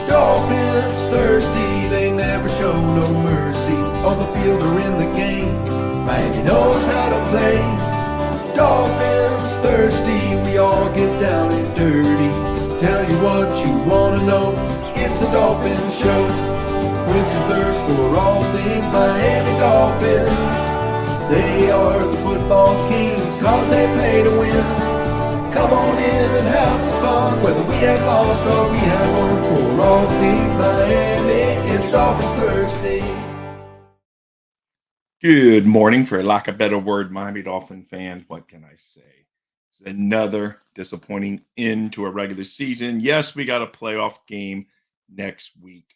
Dolphins thirsty, they never show no mercy. On the field or in the game, Miami knows how to play. Dolphins thirsty, we all get down and dirty. Tell you what you wanna know, it's the Dolphins Show. Quench your thirst for all things Miami Dolphins. They are the football kings, cause they play to win. Come on in and have some fun, whether we have lost or we have won. For all things Miami, it's Dolphins Thursday. Good morning, for lack of a better word, Miami Dolphin fans. What can I say? It's another disappointing end to a regular season. Yes, we got a playoff game next week,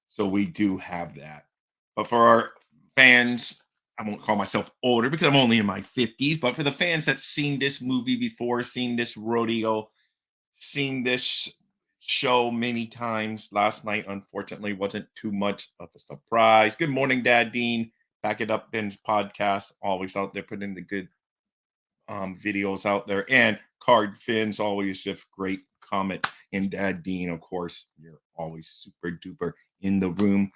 so we do have that. But for our fans, I won't call myself older because I'm only in my 50s, but for the fans that's seen this movie before, seen this rodeo, seen this show many times, last night unfortunately wasn't too much of a surprise. Good morning, Dad Dean. Back it up, Ben's podcast, always out there putting the good videos out there. And Card Fins, always just great comment. And Dad Dean, of course, you're always super duper in the room.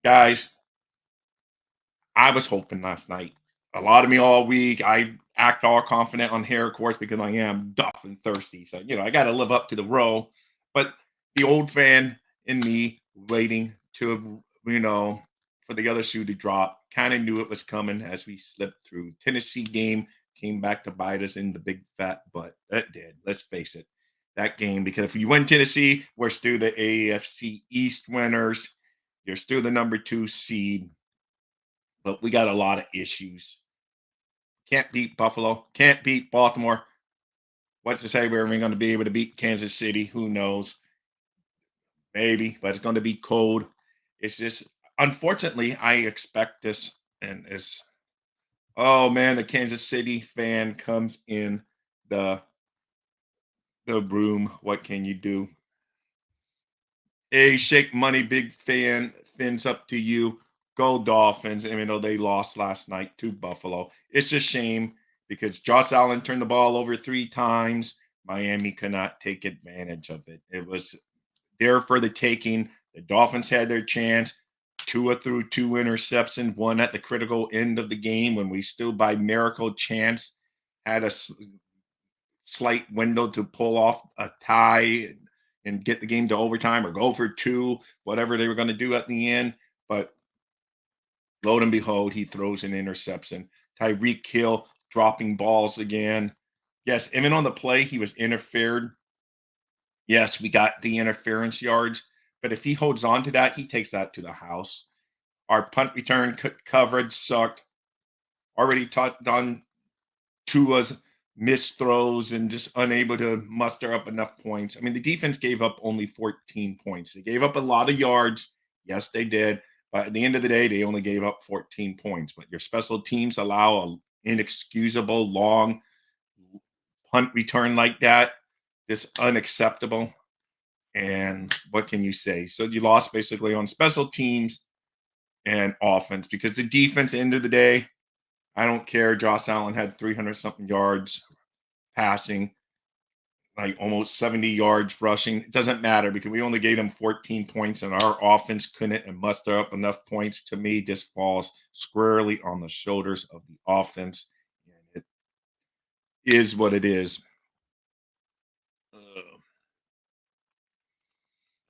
Guys, I was hoping last night. A lot of me all week. I act all confident on hair, of course, because I am Dolphin thirsty. So, I got to live up to the role. But the old fan in me waiting to, for the other shoe to drop, kind of knew it was coming as we slipped through. Tennessee game came back to bite us in the big fat butt. That did. Let's face it. That game, because if you win Tennessee, we're still the AFC East winners. You're still the number 2 seed. But we got a lot of issues. Can't beat Buffalo. Can't beat Baltimore. What's to say we're even going to be able to beat Kansas City? Who knows? Maybe, but it's going to be cold. It's just, unfortunately, I expect this, and it's, oh man, the Kansas City fan comes in the room. What can you do? Hey, Shake Money, big fan. Fins up to you. Go Dolphins, even though they lost last night to Buffalo. It's a shame because Josh Allen turned the ball over 3 times. Miami could not take advantage of it. It was there for the taking. The Dolphins had their chance. Tua threw 2 interceptions, one at the critical end of the game when we still, by miracle chance, had a slight window to pull off a tie and get the game to overtime or go for 2, whatever they were going to do at the end. But lo and behold, he throws an interception. Tyreek Hill dropping balls again. Yes, even on the play, he was interfered. Yes, we got the interference yards, but if he holds on to that, he takes that to the house. Our punt return coverage sucked. Already touched on Tua's missed throws and just unable to muster up enough points. I mean, the defense gave up only 14 points. They gave up a lot of yards. Yes, they did. But at the end of the day, they only gave up 14 points. But your special teams allow an inexcusable long punt return like that. Just unacceptable. And what can you say? So you lost basically on special teams and offense because the defense, end of the day, I don't care. Josh Allen had 300-something yards passing, like almost 70 yards rushing. It doesn't matter because we only gave them 14 points and our offense couldn't and muster up enough points. To me, this falls squarely on the shoulders of the offense. And it is what it is.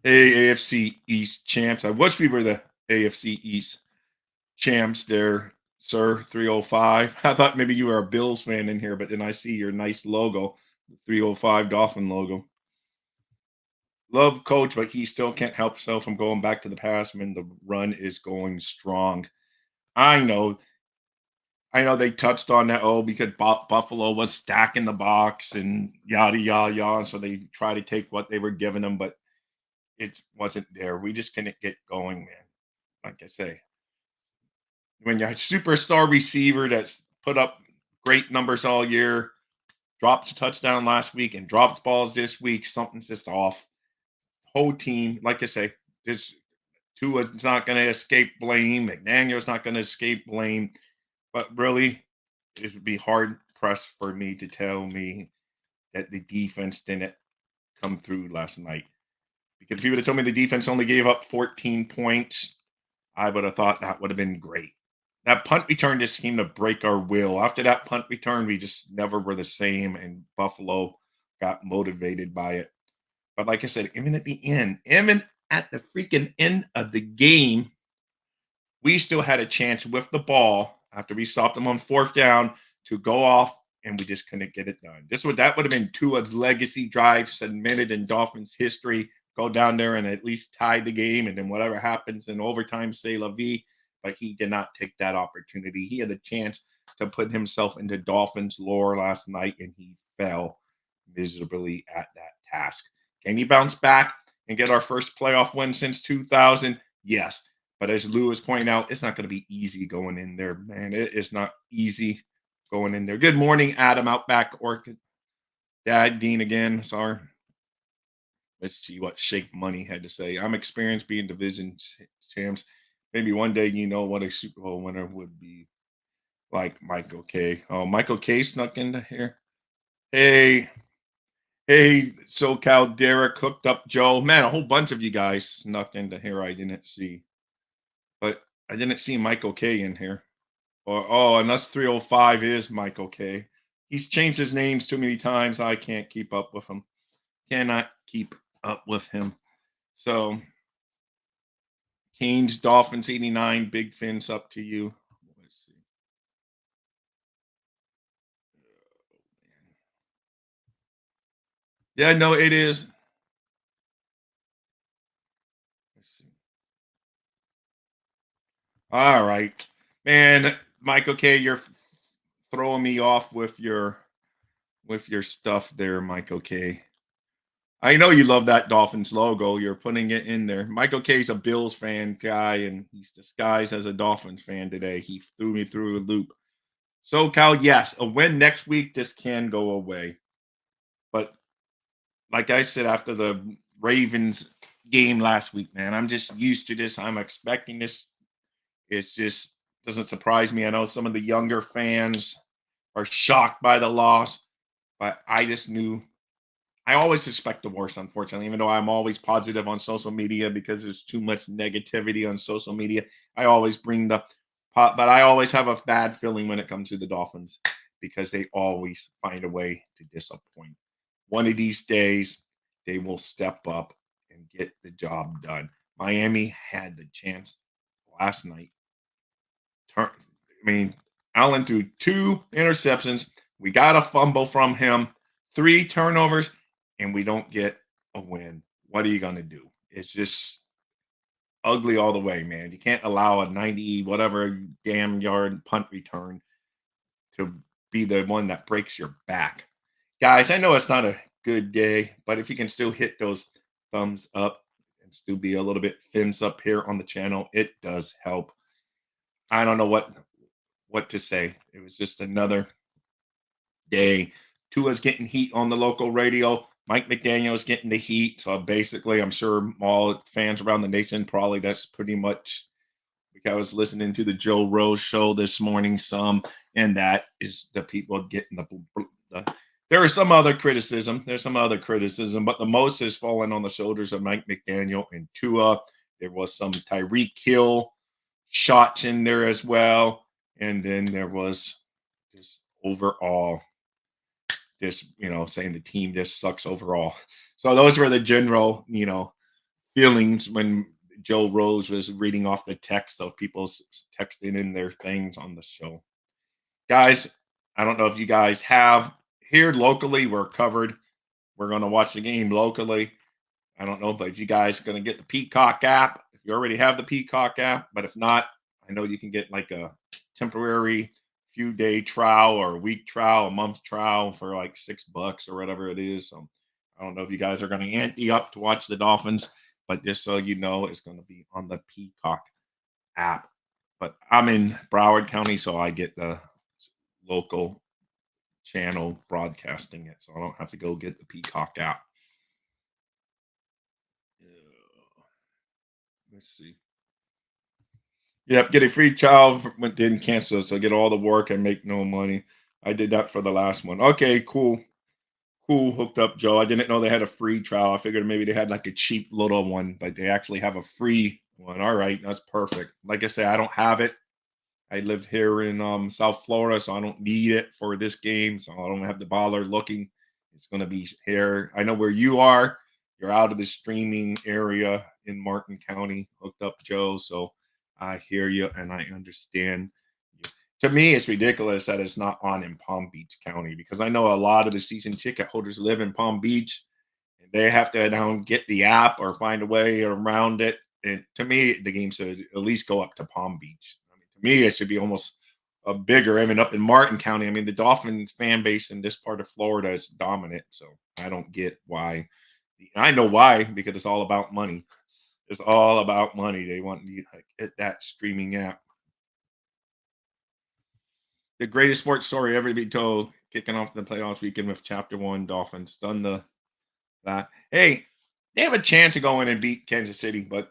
Hey, AFC East champs. I wish we were the AFC East champs there, sir. 305. I thought maybe you were a Bills fan in here, but then I see your nice logo, the 305 Dolphin logo. Love coach, but he still can't help himself from going back to the past when the run is going strong. I know. They touched on that, because Buffalo was stacking the box and yada, yada, yada. So they try to take what they were giving them, but it wasn't there. We just couldn't get going, man. Like I say, when you're a superstar receiver that's put up great numbers all year, drops a touchdown last week and drops balls this week, something's just off. Whole team, like I say, this Tua's not going to escape blame. McDaniel's not going to escape blame. But really, it would be hard pressed for me to tell me that the defense didn't come through last night Because if you would have told me the defense only gave up 14 points, I would have thought that would have been great. That punt return just seemed to break our will. After that punt return, we just never were the same, and Buffalo got motivated by it. But like I said, even at the end, even at the freaking end of the game, we still had a chance with the ball after we stopped them on fourth down to go off, and we just couldn't get it done. That would have been Tua's legacy drive cemented in Dolphins history. Go down there and at least tie the game, and then whatever happens in overtime, say la vie. But he did not take that opportunity. He had the chance to put himself into Dolphins lore last night, and he fell miserably at that task. Can he bounce back and get our first playoff win since 2000? Yes. But as Lewis pointed out, it's not going to be easy going in there, man. It is not easy going in there. Good morning, Adam Outback Orchid. Dad, Dean again. Sorry. Let's see what Shake Money had to say. I'm experienced being division champs. Maybe one day you know what a Super Bowl winner would be like. Michael K. Oh, Michael K snuck into here. Hey, SoCal Derek hooked up Joe. Man, a whole bunch of you guys snuck into here I didn't see. But I didn't see Michael K in here. Or unless 305 is Michael K. He's changed his names too many times. I can't keep up with him. Cannot keep up with him. So Canes Dolphins 89, big fins up to you. Let's see. Yeah, no, it is. Let's see. All right. Man, Michael K, you're throwing me off with your stuff there, Michael K. I know you love that Dolphins logo. You're putting it in there. Michael K's a Bills fan guy, and he's disguised as a Dolphins fan today. He threw me through a loop. SoCal, yes, a win next week. This can go away. But like I said, after the Ravens game last week, man, I'm just used to this. I'm expecting this. It's just doesn't surprise me. I know some of the younger fans are shocked by the loss, but I just knew I always expect the worst, unfortunately, even though I'm always positive on social media because there's too much negativity on social media. I always bring the pot, but I always have a bad feeling when it comes to the Dolphins because they always find a way to disappoint. One of these days, they will step up and get the job done. Miami had the chance last night. Allen threw 2 interceptions. We got a fumble from him, 3 turnovers, and we don't get a win. What are you going to do? It's just ugly all the way, man. You can't allow a 90 whatever damn yard punt return to be the one that breaks your back. Guys, I know it's not a good day, but if you can still hit those thumbs up and still be a little bit fins up here on the channel, it does help. I don't know what to say. It was just another day. Tua's getting heat on the local radio. Mike McDaniel's getting the heat. So basically, I'm sure all fans around the nation probably that's pretty much because I was listening to the Joe Rose show this morning some, and that is the people getting the there is some other criticism. There's some other criticism, but the most is falling on the shoulders of Mike McDaniel and Tua. There was some Tyreek Hill shots in there as well. And then there was just overall this, saying the team just sucks overall. So those were the general, feelings when Joe Rose was reading off the text of people texting in their things on the show. Guys, I don't know if you guys have here locally, we're covered. We're going to watch the game locally. I don't know, but if you guys are going to get the Peacock app, if you already have the Peacock app, but if not, I know you can get like a temporary few-day trial or a week trial, a month trial for like $6 or whatever it is. So I don't know if you guys are going to ante up to watch the Dolphins, but just so you know, it's going to be on the Peacock app. But I'm in Broward County, so I get the local channel broadcasting it, so I don't have to go get the Peacock app. Let's see. Yep, get a free trial, but didn't cancel it, so get all the work and make no money. I did that for the last one. Okay, cool. Cool, hooked up, Joe. I didn't know they had a free trial. I figured maybe they had like a cheap little one, but they actually have a free one. All right, that's perfect. Like I say, I don't have it. I live here in South Florida, so I don't need it for this game. So I don't have to bother looking. It's going to be here. I know where you are. You're out of the streaming area in Martin County, hooked up, Joe. So I hear you and I understand you. To me, it's ridiculous that it's not on in Palm Beach County because I know a lot of the season ticket holders live in Palm Beach and they have to now get the app or find a way around it. And to me, the game should at least go up to Palm Beach. I mean, to me, it should be almost a bigger. I mean, up in Martin County, I mean, the Dolphins fan base in this part of Florida is dominant. So I don't get why. I know why because it's all about money. It's all about money. They want you to get that streaming app. The greatest sports story ever to be told. Kicking off the playoffs weekend with Chapter One Dolphins. Done that. Hey, they have a chance to go in and beat Kansas City, but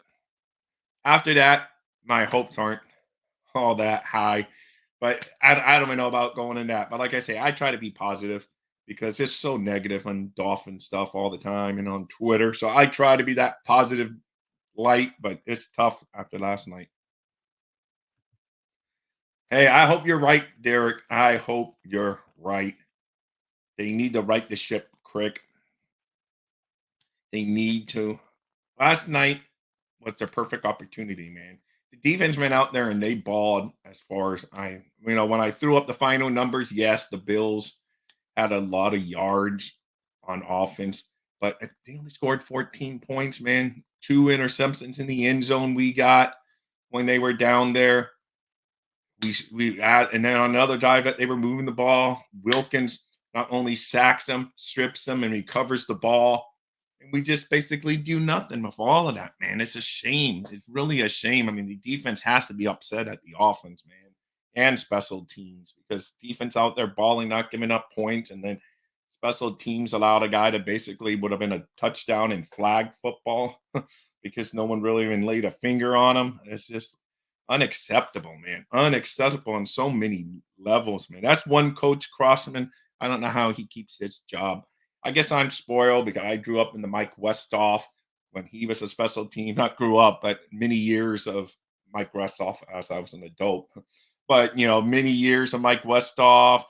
after that, my hopes aren't all that high. But I don't even know about going in that. But like I say, I try to be positive because it's so negative on Dolphin stuff all the time and on Twitter. So I try to be that positive light, but it's tough after last night. Hey, I hope you're right, Derek. I hope you're right. They need to right the ship, Crick. They need to. Last night was the perfect opportunity, man. The defense went out there and they balled as far as when I threw up the final numbers, yes, the Bills had a lot of yards on offense, but they only scored 14 points, man. Two interceptions in the end zone we got when they were down there. We had, and then on another drive that they were moving the ball, Wilkins not only sacks him, strips him, and recovers the ball. And we just basically do nothing with all of that, man. It's a shame. It's really a shame. I mean, the defense has to be upset at the offense, man, and special teams because defense out there balling, not giving up points, and then special teams allowed a guy to basically would have been a touchdown in flag football because no one really even laid a finger on him. It's just unacceptable, man. Unacceptable on so many levels, man. That's one coach Crossman. I don't know how he keeps his job. I guess I'm spoiled because I grew up in the Mike Westhoff when he was a special team. Not grew up, but many years of Mike Westhoff as I was an adult. But many years of Mike Westhoff,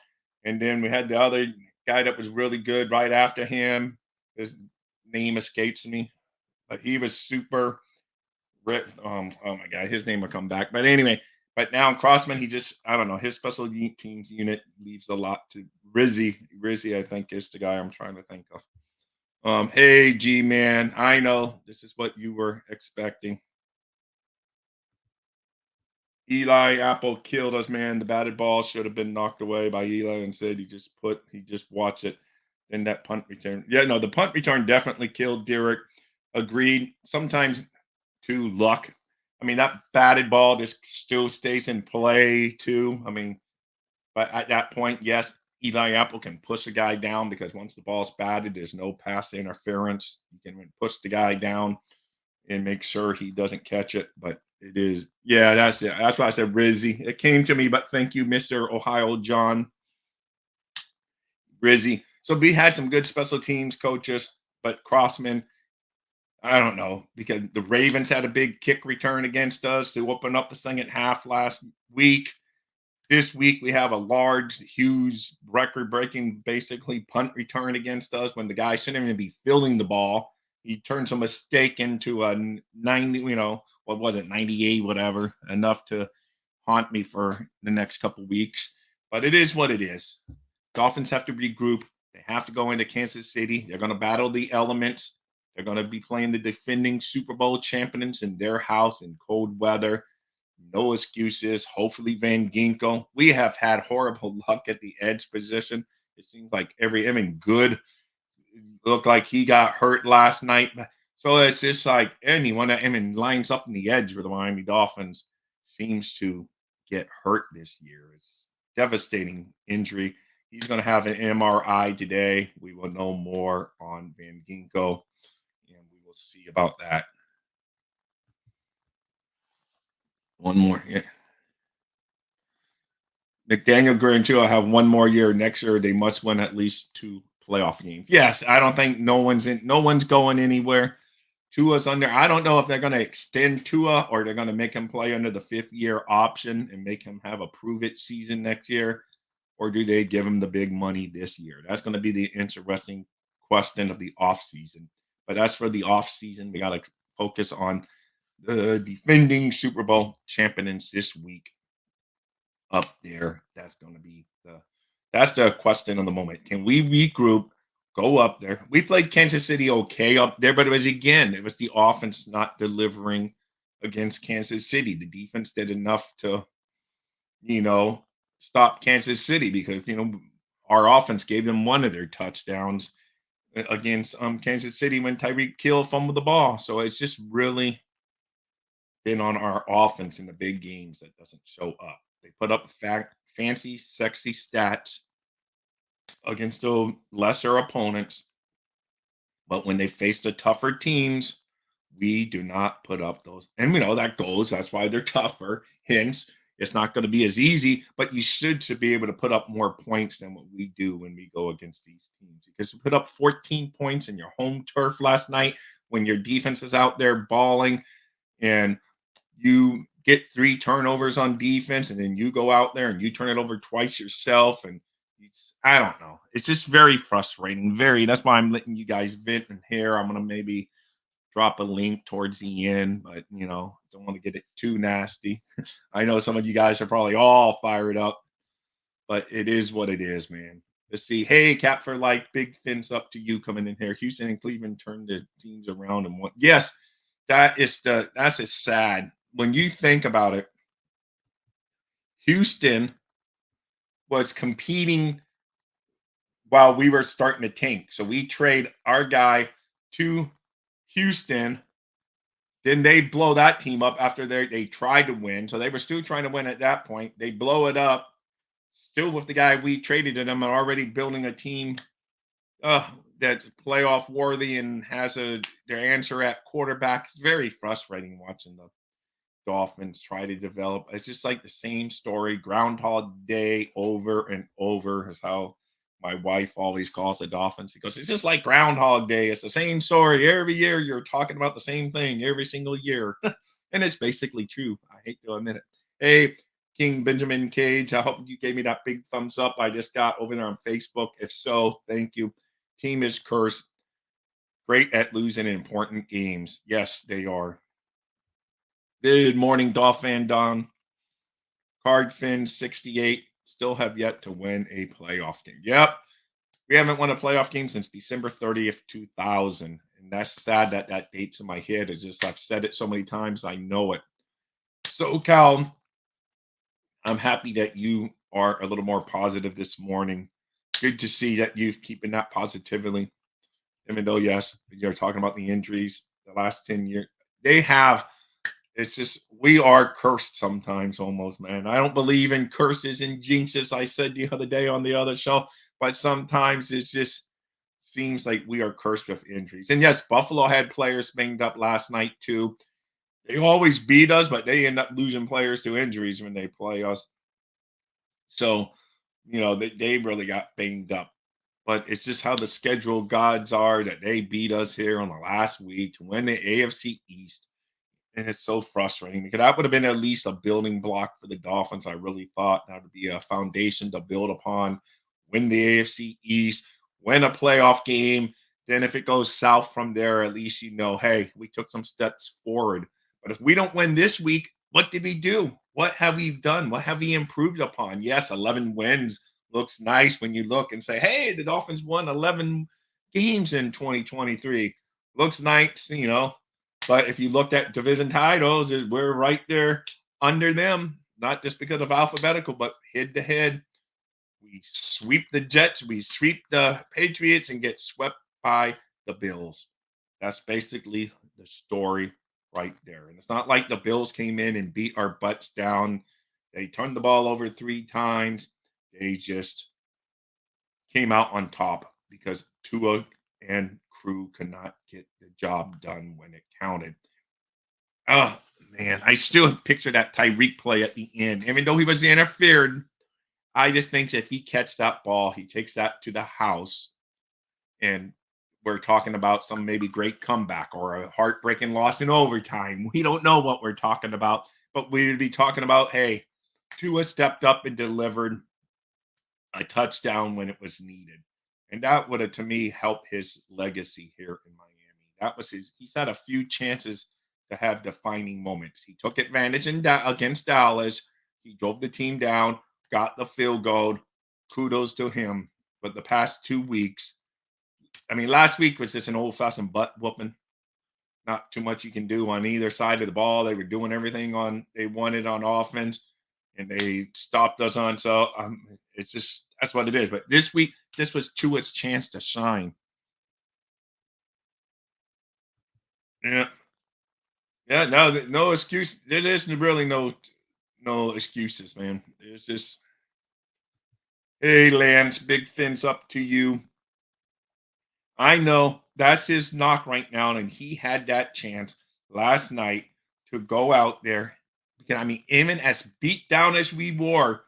and then we had the other guy that was really good right after him. His name escapes me, but he was super. Rip, oh my god, his name will come back. But anyway, but now Crossman, he just I don't know. His special teams unit leaves a lot to Rizzy. Rizzy, I think, is the guy I'm trying to think of. Hey G man, I know this is what you were expecting. Eli Apple killed us, man. The batted ball should have been knocked away by Eli and said he just watched it. Then that punt return. Yeah, no, the punt return definitely killed Derek. Agreed. Sometimes too luck. I mean, that batted ball just still stays in play too. I mean, but at that point, yes, Eli Apple can push a guy down because once the ball's batted, there's no pass interference. You can push the guy down and make sure he doesn't catch it. But it is, yeah, that's it. That's why I said Rizzy. It came to me, but thank you, Mr. Ohio John Rizzy. So we had some good special teams coaches, but Crossman, I don't know, because the Ravens had a big kick return against us to open up the second half last week. This week we have a large, huge, record-breaking, basically punt return against us when the guy shouldn't even be filling the ball. He turns a mistake into a 90, what was it, 98, whatever, enough to haunt me for the next couple weeks. But it is what it is. Dolphins have to regroup. They have to go into Kansas City. They're going to battle the elements. They're going to be playing the defending Super Bowl champions in their house in cold weather. No excuses. Hopefully, Van Ginkel. We have had horrible luck at the edge position. It seems like good looked like he got hurt last night. So it's just like anyone that lines up in the edge for the Miami Dolphins seems to get hurt this year. It's devastating injury. He's going to have an MRI today. We will know more on Van Ginkel, and we will see about that. One more. Yeah. McDaniel Grancho have one more year. Next year, they must win at least 2 playoff games. Yes, I don't think no one's going anywhere. Tua's under. I don't know if they're going to extend Tua or they're going to make him play under the 5th-year option and make him have a prove it season next year, or do they give him the big money this year? That's going to be the interesting question of the offseason. But as for the offseason, we got to focus on the defending Super Bowl champions this week up there. That's the question of the moment. Can we regroup, go up there? We played Kansas City okay up there, but it was the offense not delivering against Kansas City. The defense did enough to, stop Kansas City because, our offense gave them one of their touchdowns against Kansas City when Tyreek Hill fumbled the ball. So it's just really been on our offense in the big games that doesn't show up. They put up fancy, sexy stats against the lesser opponents, but when they face the tougher teams, we do not put up those. And we know that goes. That's why they're tougher. Hence, it's not going to be as easy, but you should be able to put up more points than what we do when we go against these teams. Because you put up 14 points in your home turf last night when your defense is out there balling and you get 3 turnovers on defense, and then you go out there and you turn it over twice yourself. And I don't know. It's just very frustrating. That's why I'm letting you guys vent in here. I'm going to maybe drop a link towards the end, but, don't want to get it too nasty. I know some of you guys are probably all fired up, but it is what it is, man. Let's see. Hey, Cap for Life, big fins up to you coming in here. Houston and Cleveland turned the teams around and what? Yes, that's a sad. When you think about it, Houston was competing while we were starting to tank. So we trade our guy to Houston. Then they blow that team up after they tried to win. So they were still trying to win at that point. They blow it up. Still with the guy we traded to them and already building a team that's playoff worthy and has their answer at quarterback. It's very frustrating watching the Dolphins try to develop. It's just like the same story, Groundhog Day over and over is how my wife always calls the Dolphins. He goes, it's just like Groundhog Day. It's the same story. Every year you're talking about the same thing every single year. And it's basically true. I hate to admit it. Hey, King Benjamin Cage, I hope you gave me that big thumbs up I just got over there on Facebook. If so, thank you. Team is cursed. Great at losing in important games. Yes, they are. Good morning, Dolphin Don. Cardfin 68 still have yet to win a playoff game. Yep. We haven't won a playoff game since December 30th, 2000. And that's sad that date's in my head. It's just I've said it so many times, I know it. So, Cal, I'm happy that you are a little more positive this morning. Good to see that you're keeping that positively. Even though, yes, you're talking about the injuries the last 10 years. It's just we are cursed sometimes almost, man. I don't believe in curses and jinxes. I said the other day on the other show, but sometimes it just seems like we are cursed with injuries. And yes, Buffalo had players banged up last night too. They always beat us, but they end up losing players to injuries when they play us. So, they really got banged up. But it's just how the schedule gods are that they beat us here on the last week to win the AFC East. And it's so frustrating because that would have been at least a building block for the Dolphins. I really thought that would be a foundation to build upon, win the AFC East, win a playoff game. Then if it goes south from there, at least hey, we took some steps forward. But if we don't win this week, what did we do? What have we done? What have we improved upon? Yes, 11 wins looks nice when you look and say, hey, the Dolphins won 11 games in 2023. Looks nice, But if you looked at division titles, we're right there under them, not just because of alphabetical, but head to head. We sweep the Jets, we sweep the Patriots, and get swept by the Bills. That's basically the story right there. And it's not like the Bills came in and beat our butts down. They turned the ball over 3 times. They just came out on top because Tua and crew could not get the job done when it counted. Oh, man. I still picture that Tyreek play at the end. Even though he was interfered, I just think if he catch that ball, he takes that to the house. and we're talking about some maybe great comeback or a heartbreaking loss in overtime. We don't know what we're talking about, but we'd be talking about, hey, Tua stepped up and delivered a touchdown when it was needed. And that would have, to me, helped his legacy here in Miami. That was he's had a few chances to have defining moments. He took advantage against Dallas. He drove the team down, got the field goal. Kudos to him. But the past 2 weeks, I mean, last week was just an old fashioned butt whooping. Not too much you can do on either side of the ball. They were doing everything they wanted on offense, and they stopped us on. So it's just that's what it is. But this week, this was Tua's chance to shine. Yeah, yeah. No excuse. There is really no excuses, man. It's just, hey, Lance, big fins up to you. I know that's his knock right now, and he had that chance last night to go out there. I mean, even as beat down as we were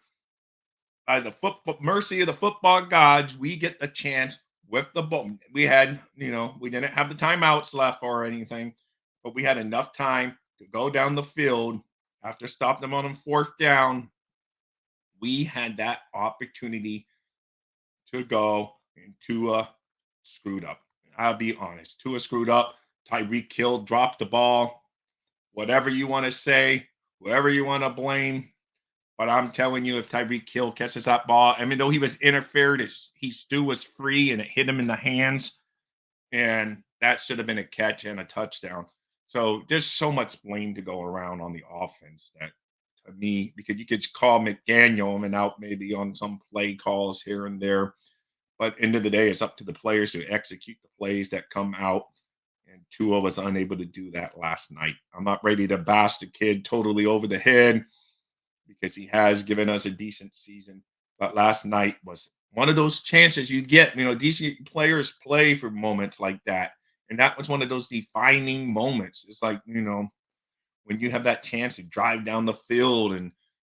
by the football mercy of the football gods, we get the chance with the ball. We had, we didn't have the timeouts left or anything, but we had enough time to go down the field after stopping them on 4th down. We had that opportunity to go, and Tua screwed up. I'll be honest. Tua screwed up. Tyreek Hill dropped the ball. Whatever you want to say, whoever you want to blame. But I'm telling you, if Tyreek Hill catches that ball, I mean, though he was interfered, he still was free and it hit him in the hands. And that should have been a catch and a touchdown. So there's so much blame to go around on the offense that, to me, because you could call McDaniel and out maybe on some play calls here and there. But end of the day, it's up to the players to execute the plays that come out. And Tua was unable to do that last night. I'm not ready to bash the kid totally over the head because he has given us a decent season. But last night was one of those chances you get. Decent players play for moments like that. And that was one of those defining moments. It's like, when you have that chance to drive down the field and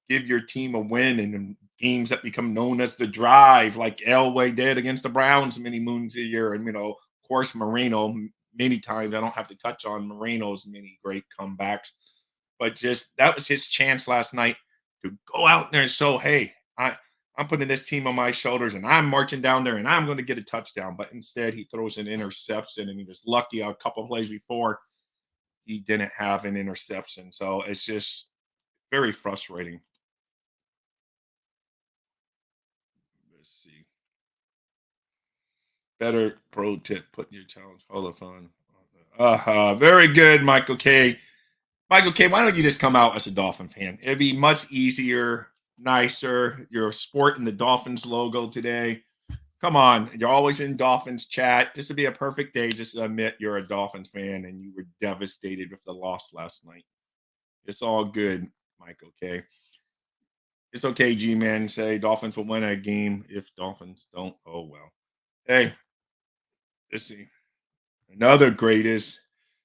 give your team a win in games that become known as the drive, like Elway did against the Browns many moons a year. And, of course, Marino, many times. I don't have to touch on Marino's many great comebacks. But just that was his chance last night to go out there and show, hey, I'm putting this team on my shoulders and I'm marching down there and I'm going to get a touchdown. But instead, he throws an interception, and he was lucky a couple of plays before he didn't have an interception. So it's just very frustrating. Let's see. Better pro tip: putting your challenge Hall of Fun. Very good, Michael K. Michael K, why don't you just come out as a Dolphin fan? It'd be much easier, nicer. You're sporting the Dolphins logo today. Come on. You're always in Dolphins chat. This would be a perfect day just to admit you're a Dolphins fan and you were devastated with the loss last night. It's all good, Michael K. It's okay, G-Man. Say Dolphins will win a game if Dolphins don't. Oh, well. Hey, let's see. Another greatest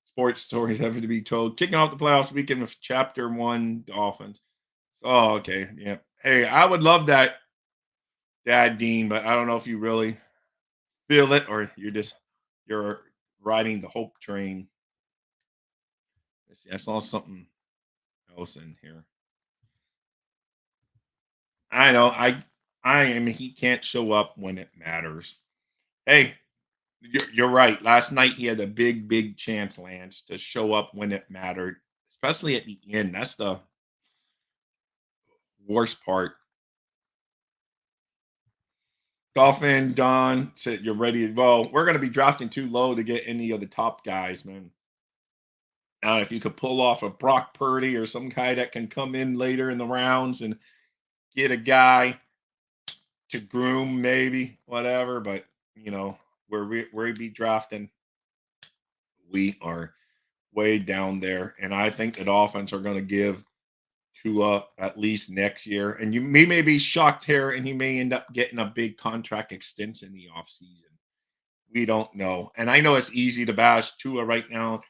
sports stories ever to be told. Kicking off the playoffs weekend with Chapter 1 Dolphins. Oh, okay. Yeah. Hey, I would love that, Dad Dean, but I don't know if you really feel it or you're riding the hope train. Let's see. I saw something else in here. I know. I mean, he can't show up when it matters. Hey, you're right. Last night he had a big chance, Lance, to show up when it mattered, especially at the end. That's the worst part. Dolphin Don said you're ready. Well, we're going to be drafting too low to get any of the top guys, man. Now, if you could pull off a Brock Purdy or some guy that can come in later in the rounds and get a guy to groom, maybe whatever. But where we be drafting, we are way down there, and I think the Dolphins are going to give Tua at least next year. And we may be shocked here, and he may end up getting a big contract extension in the offseason. We don't know. And I know it's easy to bash Tua right now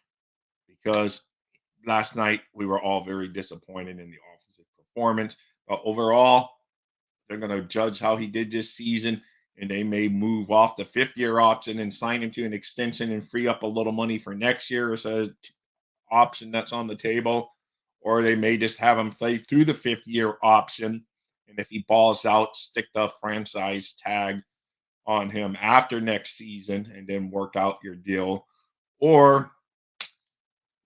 because last night we were all very disappointed in the offensive performance. But overall, they're going to judge how he did this season. and they may move off the 5th-year option and sign him to an extension and free up a little money for next year as a option that's on the table, or they may just have him play through the 5th-year option, and if he balls out, stick the franchise tag on him after next season and then work out your deal, or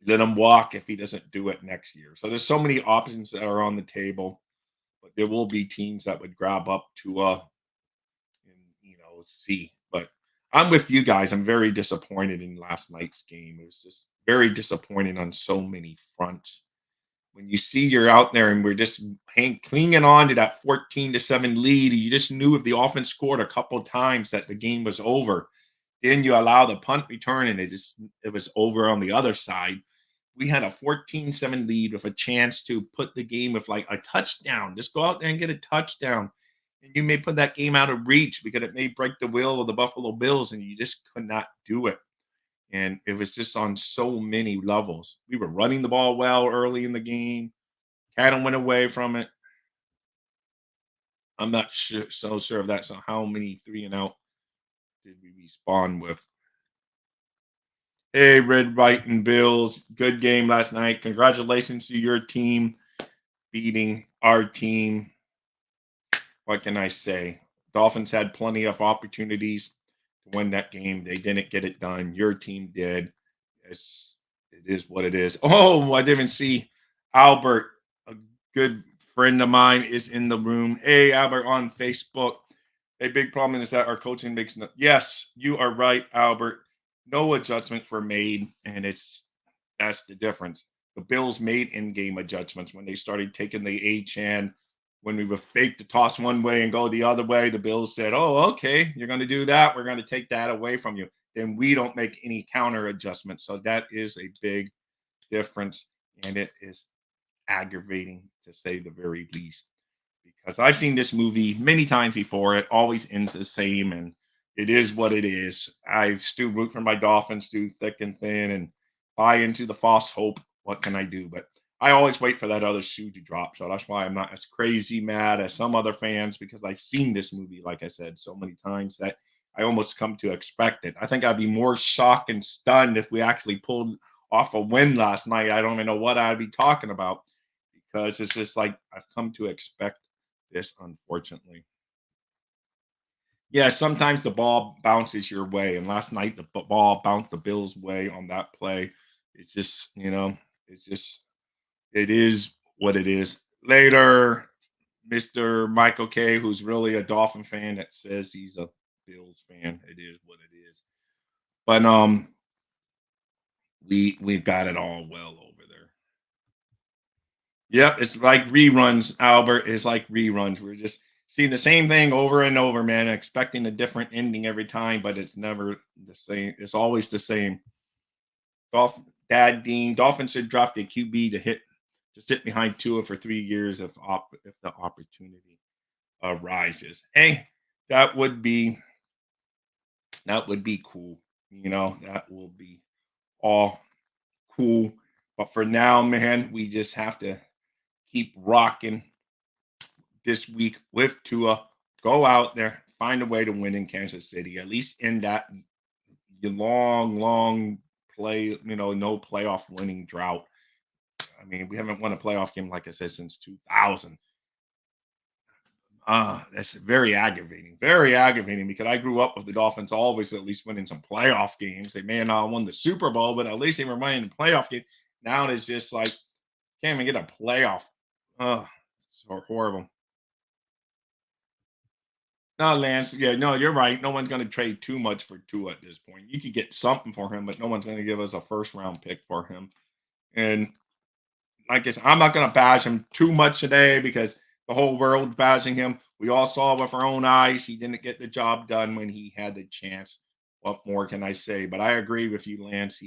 let him walk if he doesn't do it next year. So there's so many options that are on the table, but there will be teams that would grab up Tua and see. But I'm with you guys. I'm very disappointed in last night's game. It was just very disappointing on so many fronts. When you see you're out there and we're just clinging on to that 14-7 lead, you just knew if the offense scored a couple times that the game was over. Then you allow the punt return and it was over on the other side. We had a 14-7 lead with a chance to put the game with like a touchdown. Just go out there and get a touchdown. And you may put that game out of reach because it may break the will of the Buffalo Bills, and you just could not do it. And it was just on so many levels. We were running the ball well early in the game. Kind of went away from it. I'm not so sure of that. So how many 3-and-out did we respond with? Hey, Red, White, and Bills. Good game last night. Congratulations to your team beating our team. What can I say? Dolphins had plenty of opportunities to win that game. They didn't get it done. Your team did. It is what it is. Oh, I didn't see Albert, a good friend of mine, is in the room. Hey, Albert on Facebook. A big problem is that our coaching makes no. Yes, you are right, Albert. No adjustments were made, and that's the difference. The Bills made in-game adjustments when they started taking the A-chan. When we were fake to toss one way and go the other way, the Bills said, "Oh, okay, you're going to do that. We're going to take that away from you." Then we don't make any counter adjustments. So that is a big difference, and it is aggravating to say the very least. Because I've seen this movie many times before. It always ends the same, and it is what it is. I still root for my Dolphins through thick and thin and buy into the false hope. What can I do? But I always wait for that other shoe to drop. So that's why I'm not as crazy mad as some other fans, because I've seen this movie, like I said, so many times that I almost come to expect it. I think I'd be more shocked and stunned if we actually pulled off a win last night. I don't even know what I'd be talking about, because it's just like I've come to expect this, unfortunately. Yeah, sometimes the ball bounces your way, and last night the ball bounced the Bills' way on that play. It's just, it's just it is what it is. Later, Mr. Michael K, who's really a Dolphin fan that says he's a Bills fan. It is what it is. But we've got it all well over there. Yep, it's like reruns, Albert. It's like reruns. We're just seeing the same thing over and over, man, expecting a different ending every time, but it's never the same. It's always the same. Dad Dean, Dolphins should draft a QB to sit behind Tua for 3 years if the opportunity arises. Hey, that would be cool. That will be all cool. But for now, man, we just have to keep rocking this week with Tua. Go out there, find a way to win in Kansas City, at least in that long no playoff winning drought. I mean, we haven't won a playoff game, like I said, since 2000. That's very aggravating because I grew up with the Dolphins always at least winning some playoff games. They may not have won the Super Bowl, but at least they were winning the playoff game. Now it's just like, can't even get a playoff. It's horrible. No, Lance. Yeah, no, you're right. No one's going to trade too much for Tua at this point. You could get something for him, but no one's going to give us a first round pick for him. And like I said, I'm not going to bash him too much today because the whole world bashing him. We all saw with our own eyes he didn't get the job done when he had the chance. What more can I say? But I agree with you, Lance.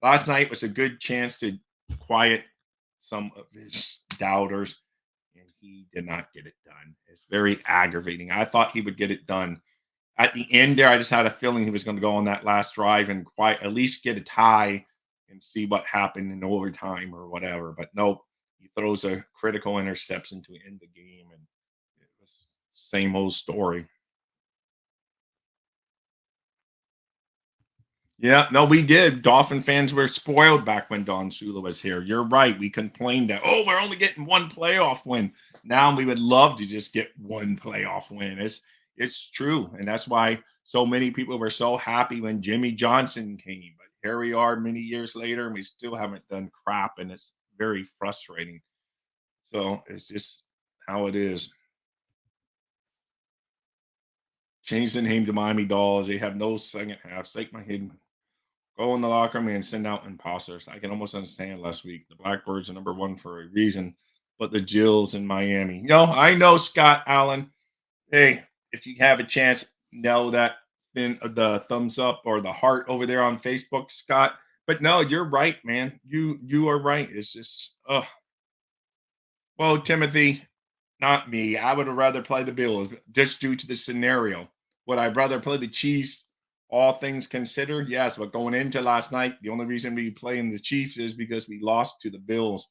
Last night was a good chance to quiet some of his doubters, and he did not get it done. It's very aggravating. I thought he would get it done. At the end there, I just had a feeling he was going to go on that last drive and at least get a tie and see what happened in overtime or whatever. But nope, he throws a critical interception to end the game, and it was the same old story. Yeah, no, we did. Dolphin fans were spoiled back when Don Sula was here. You're right. We complained that, oh, we're only getting one playoff win. Now we would love to just get one playoff win. It's true. And that's why so many people were so happy when Jimmy Johnson came. But here we are many years later, and we still haven't done crap, and it's very frustrating. So it's just how it is. Change the name to Miami Dolls. They have no second half. Shake my head. Go in the locker room and send out imposters. I can almost understand last week. The Blackbirds are number one for a reason, but the Jills in Miami. No, I know Scott Allen. Hey, if you have a chance, know that in the thumbs up or the heart over there on Facebook, Scott. But no, you're right, man. You are right. It's just well, Timothy, not me. I would have rather play the Bills just due to the scenario. Would I rather play the Chiefs? All things considered, yes. But going into last night, the only reason we playing the Chiefs is because we lost to the Bills.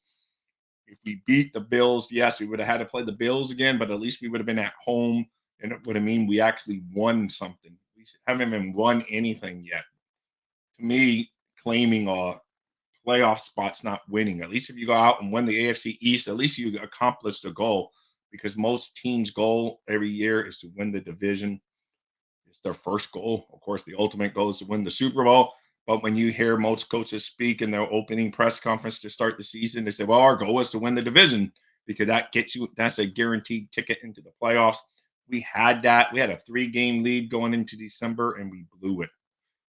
If we beat the Bills, yes, we would have had to play the Bills again, but at least we would have been at home, and it would have mean we actually won something. We haven't even won anything yet. To me, claiming a playoff spot's not winning. At least if you go out and win the AFC East, at least you accomplished a goal because most teams' goal every year is to win the division. It's their first goal. Of course, the ultimate goal is to win the Super Bowl. But when you hear most coaches speak in their opening press conference to start the season, they say, well, our goal is to win the division because that gets you, that's a guaranteed ticket into the playoffs. We had that. We had a 3-game lead going into December and we blew it.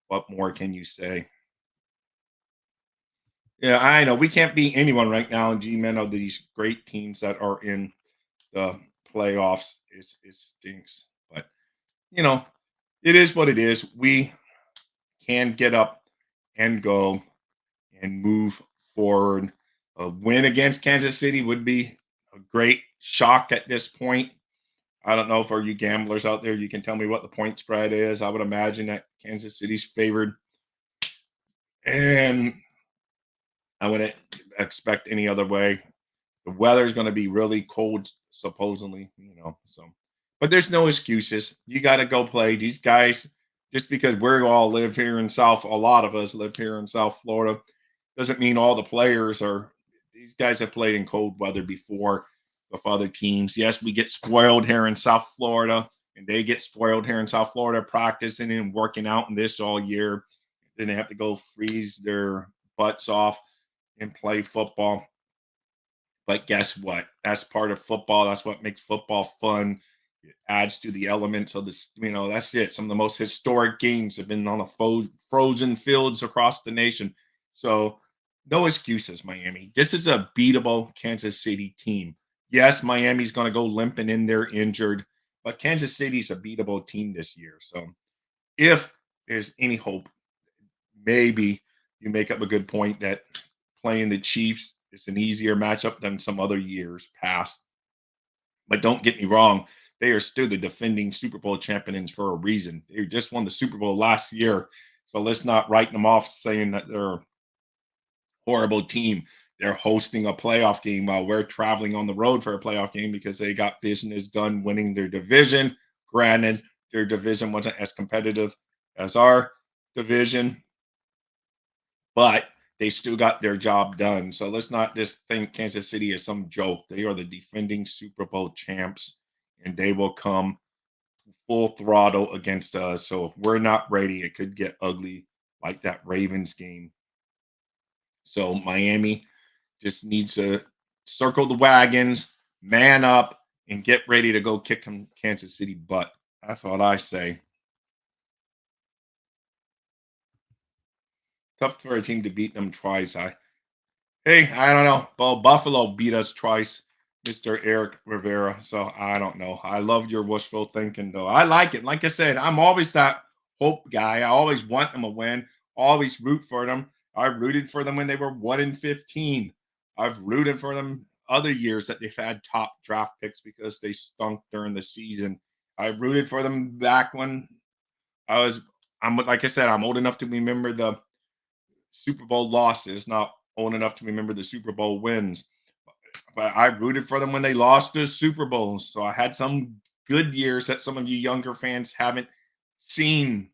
What more can you say? Yeah, I know. We can't beat anyone right now in G-Men of these great teams that are in the playoffs. It stinks. But, you know, it is what it is. We can get up and go and move forward. A win against Kansas City would be a great shock at this point. I don't know for you gamblers out there, you can tell me what the point spread is. I would imagine that Kansas City's favored. And I wouldn't expect any other way. The weather is going to be really cold, supposedly, So, but there's no excuses. You got to go play these guys. Just because we all live here in South, a lot of us live here in South Florida, doesn't mean all the players are. These guys have played in cold weather before with other teams. Yes, we get spoiled here in South Florida, and they get spoiled here in South Florida, practicing and working out in this all year. Then they have to go freeze their butts off and play football. But guess what? That's part of football. That's what makes football fun. It adds to the elements of this. That's it. Some of the most historic games have been on the frozen fields across the nation. So, no excuses, Miami. This is a beatable Kansas City team. Yes, Miami's going to go limping in there injured, but Kansas City's a beatable team this year. So, if there's any hope, maybe you make up a good point that playing the Chiefs is an easier matchup than some other years past. But don't get me wrong, they are still the defending Super Bowl champions for a reason. They just won the Super Bowl last year. So let's not write them off saying that they're a horrible team. They're hosting a playoff game while we're traveling on the road for a playoff game because they got business done winning their division. Granted, their division wasn't as competitive as our division, but they still got their job done. So let's not just think Kansas City is some joke. They are the defending Super Bowl champs, and they will come full throttle against us. So if we're not ready, it could get ugly like that Ravens game. So Miami just needs to circle the wagons, man up, and get ready to go kick some Kansas City butt. That's what I say. Tough for a team to beat them twice. Hey, I don't know. Well, Buffalo beat us twice, Mr. Eric Rivera. So I don't know. I love your wishful thinking, though. I like it. Like I said, I'm always that hope guy. I always want them to win. Always root for them. I rooted for them when they were 1-15. I've rooted for them other years that they've had top draft picks because they stunk during the season. I rooted for them back when I was. I'm like I said. I'm old enough to remember the Super Bowl losses, not old enough to remember the Super Bowl wins. But I rooted for them when they lost the Super Bowls. So I had some good years that some of you younger fans haven't seen.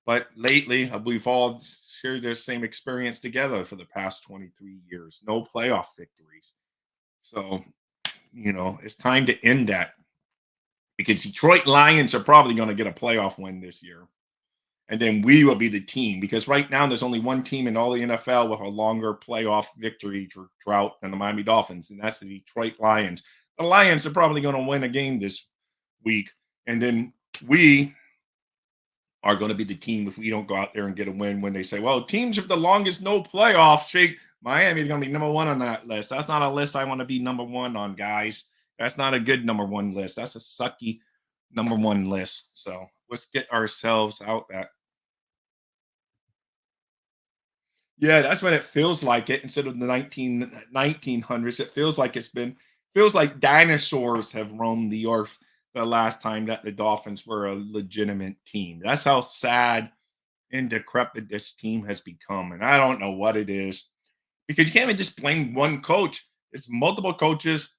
But lately, we've all shared this same experience together for the past 23 years. No playoff victories. So, it's time to end that because Detroit Lions are probably going to get a playoff win this year. And then we will be the team because right now there's only one team in all the NFL with a longer playoff victory drought than the Miami Dolphins, and that's the Detroit Lions. The Lions are probably going to win a game this week, and then we are going to be the team if we don't go out there and get a win when they say, well, teams with the longest no playoff streak, Miami is going to be number one on that list. That's not a list I want to be number one on, guys. That's not a good number one list. That's a sucky number one list. So let's get ourselves out that. Yeah, that's when it feels like it instead of the 1900s. It feels like dinosaurs have roamed the earth the last time that the Dolphins were a legitimate team. That's how sad and decrepit this team has become. And I don't know what it is because you can't even just blame one coach. It's multiple coaches.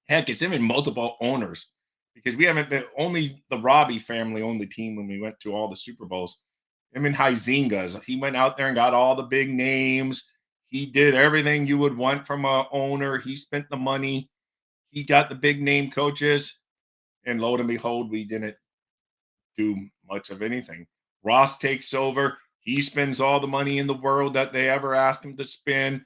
Heck, it's even multiple owners because we haven't been only the Robbie family owned the team when we went to all the Super Bowls. I mean, Huizinga's. He went out there and got all the big names. He did everything you would want from a owner. He spent the money. He got the big name coaches. And lo and behold, we didn't do much of anything. Ross takes over. He spends all the money in the world that they ever asked him to spend.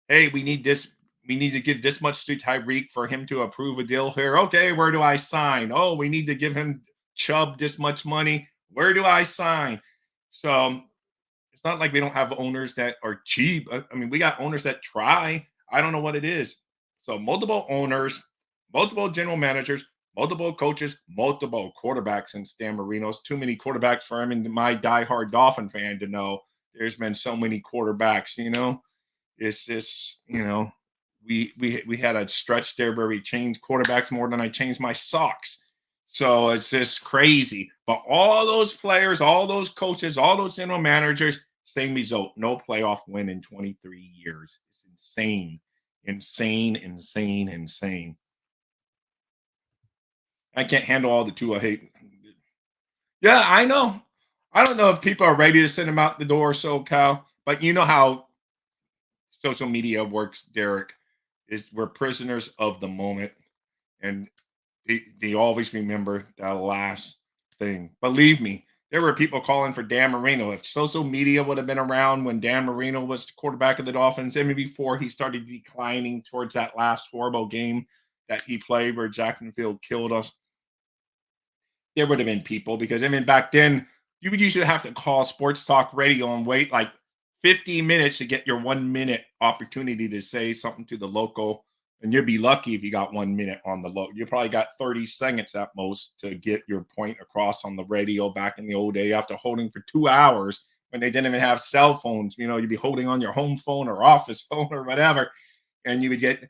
Hey, we need this. We need to give this much to Tyreek for him to approve a deal here. Okay, where do I sign? Oh, we need to give him Chubb this much money. Where do I sign? So it's not like we don't have owners that are cheap. I mean, we got owners that try. I don't know what it is. So multiple owners, multiple general managers, multiple coaches, multiple quarterbacks in Stan Marino's. Too many quarterbacks for him and my diehard Dolphin fan to know there's been so many quarterbacks, It's just, we had a stretch there where we changed quarterbacks more than I changed my socks. So it's just crazy. But all those players, all those coaches, all those general managers, same result. No playoff win in 23 years. It's insane. Insane, insane, insane. I can't handle all the two I hate. Yeah, I know. I don't know if people are ready to send him out the door, so Cal, but you know how social media works, Derek, is we're prisoners of the moment. And they always remember that last thing. Believe me, there were people calling for Dan Marino. If social media would have been around when Dan Marino was the quarterback of the Dolphins, even before he started declining towards that last horrible game that he played where Jacksonville killed us, there would have been people because I mean back then you would usually have to call sports talk radio and wait like 15 minutes to get your 1 minute opportunity to say something to the local. And you'd be lucky if you got 1 minute on the low. You probably got 30 seconds at most to get your point across on the radio back in the old day after holding for 2 hours when they didn't even have cell phones. You'd be holding on your home phone or office phone or whatever. And you would get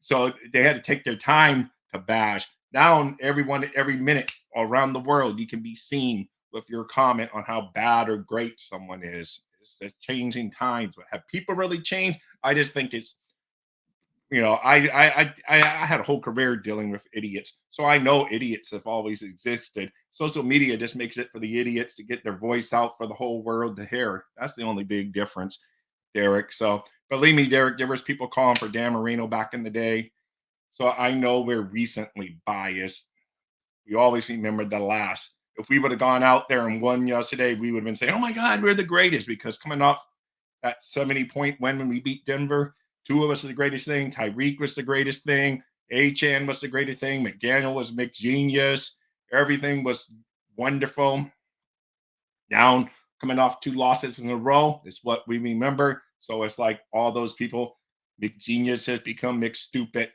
so they had to take their time to bash. Now, everyone, every minute around the world, you can be seen with your comment on how bad or great someone is. It's the changing times. But have people really changed? I just think it's, I had a whole career dealing with idiots, so I know idiots have always existed. Social media just makes it for the idiots to get their voice out for the whole world to hear. That's the only big difference, Derek. So believe me, Derek, there was people calling for Dan Marino back in the day. So I know we're recently biased. We always remember the last. If we would have gone out there and won yesterday, we would have been saying, "Oh my God, we're the greatest!" Because coming off that 70-point win when we beat Denver, two of us are the greatest thing. Tyreek was the greatest thing. Achan was the greatest thing. McDaniel was McGenius. Everything was wonderful. Now coming off two losses in a row is what we remember. So it's like all those people. McGenius has become McStupid.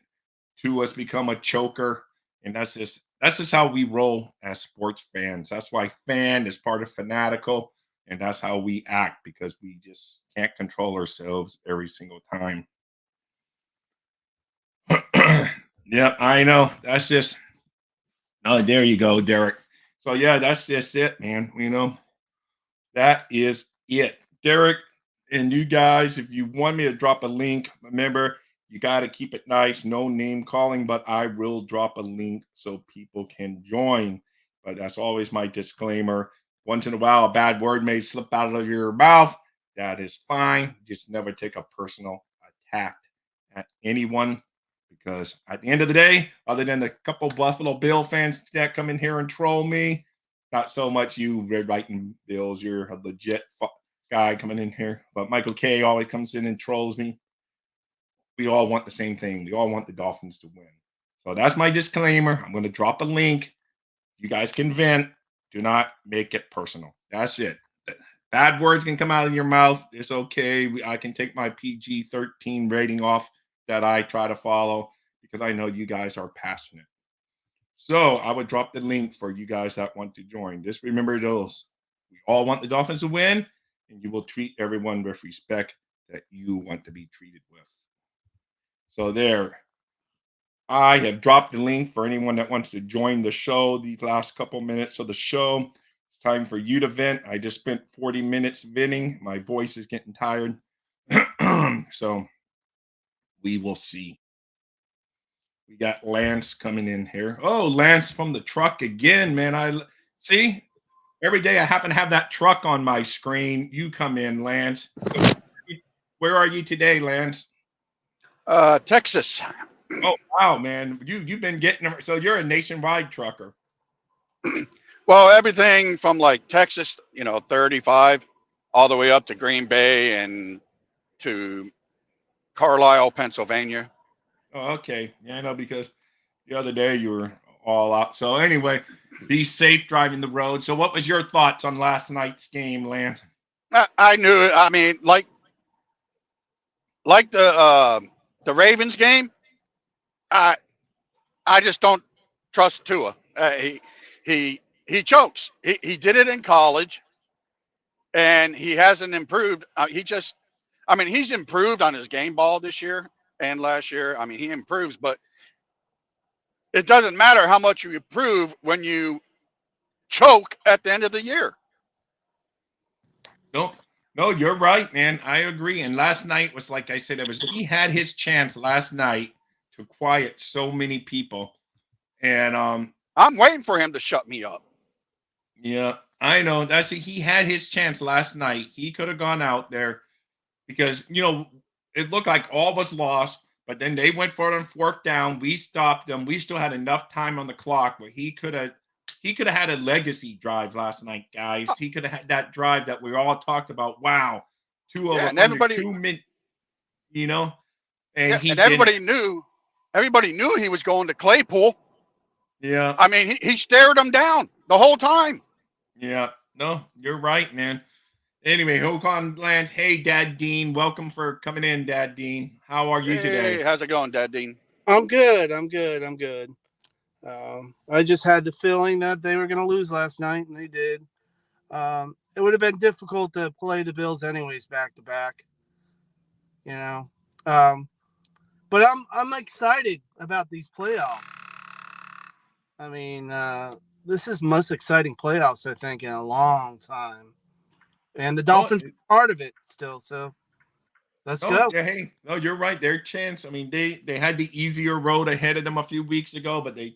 Two has become a choker, and that's just how we roll as sports fans. That's why fan is part of fanatical, and that's how we act because we just can't control ourselves every single time. Yeah, I know. That's just oh, there you go, Derek. So yeah, that's just it, man. That is it. Derek and you guys, if you want me to drop a link, remember you got to keep it nice, no name calling, but I will drop a link so people can join. But that's always my disclaimer. Once in a while, a bad word may slip out of your mouth. That is fine. Just never take a personal attack at anyone because at the end of the day, other than the couple Buffalo Bill fans that come in here and troll me, not so much you red writing Bills. You're a legit guy coming in here. But Michael K always comes in and trolls me. We all want the same thing. We all want the Dolphins to win. So that's my disclaimer. I'm going to drop a link. You guys can vent. Do not make it personal. That's it. Bad words can come out of your mouth. It's okay. I can take my PG-13 rating off that I try to follow because I know you guys are passionate. So I would drop the link for you guys that want to join. Just remember those. We all want the Dolphins to win, and you will treat everyone with respect that you want to be treated with. So there. I have dropped the link for anyone that wants to join the show these last couple minutes of the show. It's time for you to vent. I just spent 40 minutes venting. My voice is getting tired. So we will see. We got Lance coming in here. Oh, Lance from the truck again, man. I see every day I happen to have that truck on my screen. You come in, Lance. So where are you today, Lance? Texas. Oh wow, man! You've been getting so you're a nationwide trucker. Well, everything from like Texas, 35, all the way up to Green Bay and to Carlisle, Pennsylvania. Oh, okay. Yeah, I know because the other day you were all out. So anyway, be safe driving the road. So what was your thoughts on last night's game, Lance? I knew it. I mean, like the Ravens game. I just don't trust Tua. He chokes. He did it in college, and he hasn't improved. He's improved on his game ball this year and last year. I mean, he improves, but it doesn't matter how much you improve when you choke at the end of the year. No, you're right, man. I agree. And last night was like I said, he had his chance last night to quiet so many people. And I'm waiting for him to shut me up. Yeah, I know. He had his chance last night. He could have gone out there because it looked like all was lost, but then they went for it on fourth down. We stopped them. We still had enough time on the clock where he could have had a legacy drive last night, guys. He could have had that drive that we all talked about. Wow, And everybody, 2 minutes, and and everybody knew he was going to Claypool. Yeah, I mean, he stared him down the whole time. Yeah, no, you're right, man. Anyway, Hokan Lance. Hey, Dad Dean. Welcome for coming in, Dad Dean. How are you today? Hey, how's it going, Dad Dean? I'm good. I just had the feeling that they were going to lose last night, and they did. It would have been difficult to play the Bills anyways, back to back. But I'm excited about these playoffs. I mean, this is the most exciting playoffs I think in a long time, and the Dolphins are part of it still. So let's go. Yeah, hey, no, you're right. Their chance. I mean, they had the easier road ahead of them a few weeks ago, but they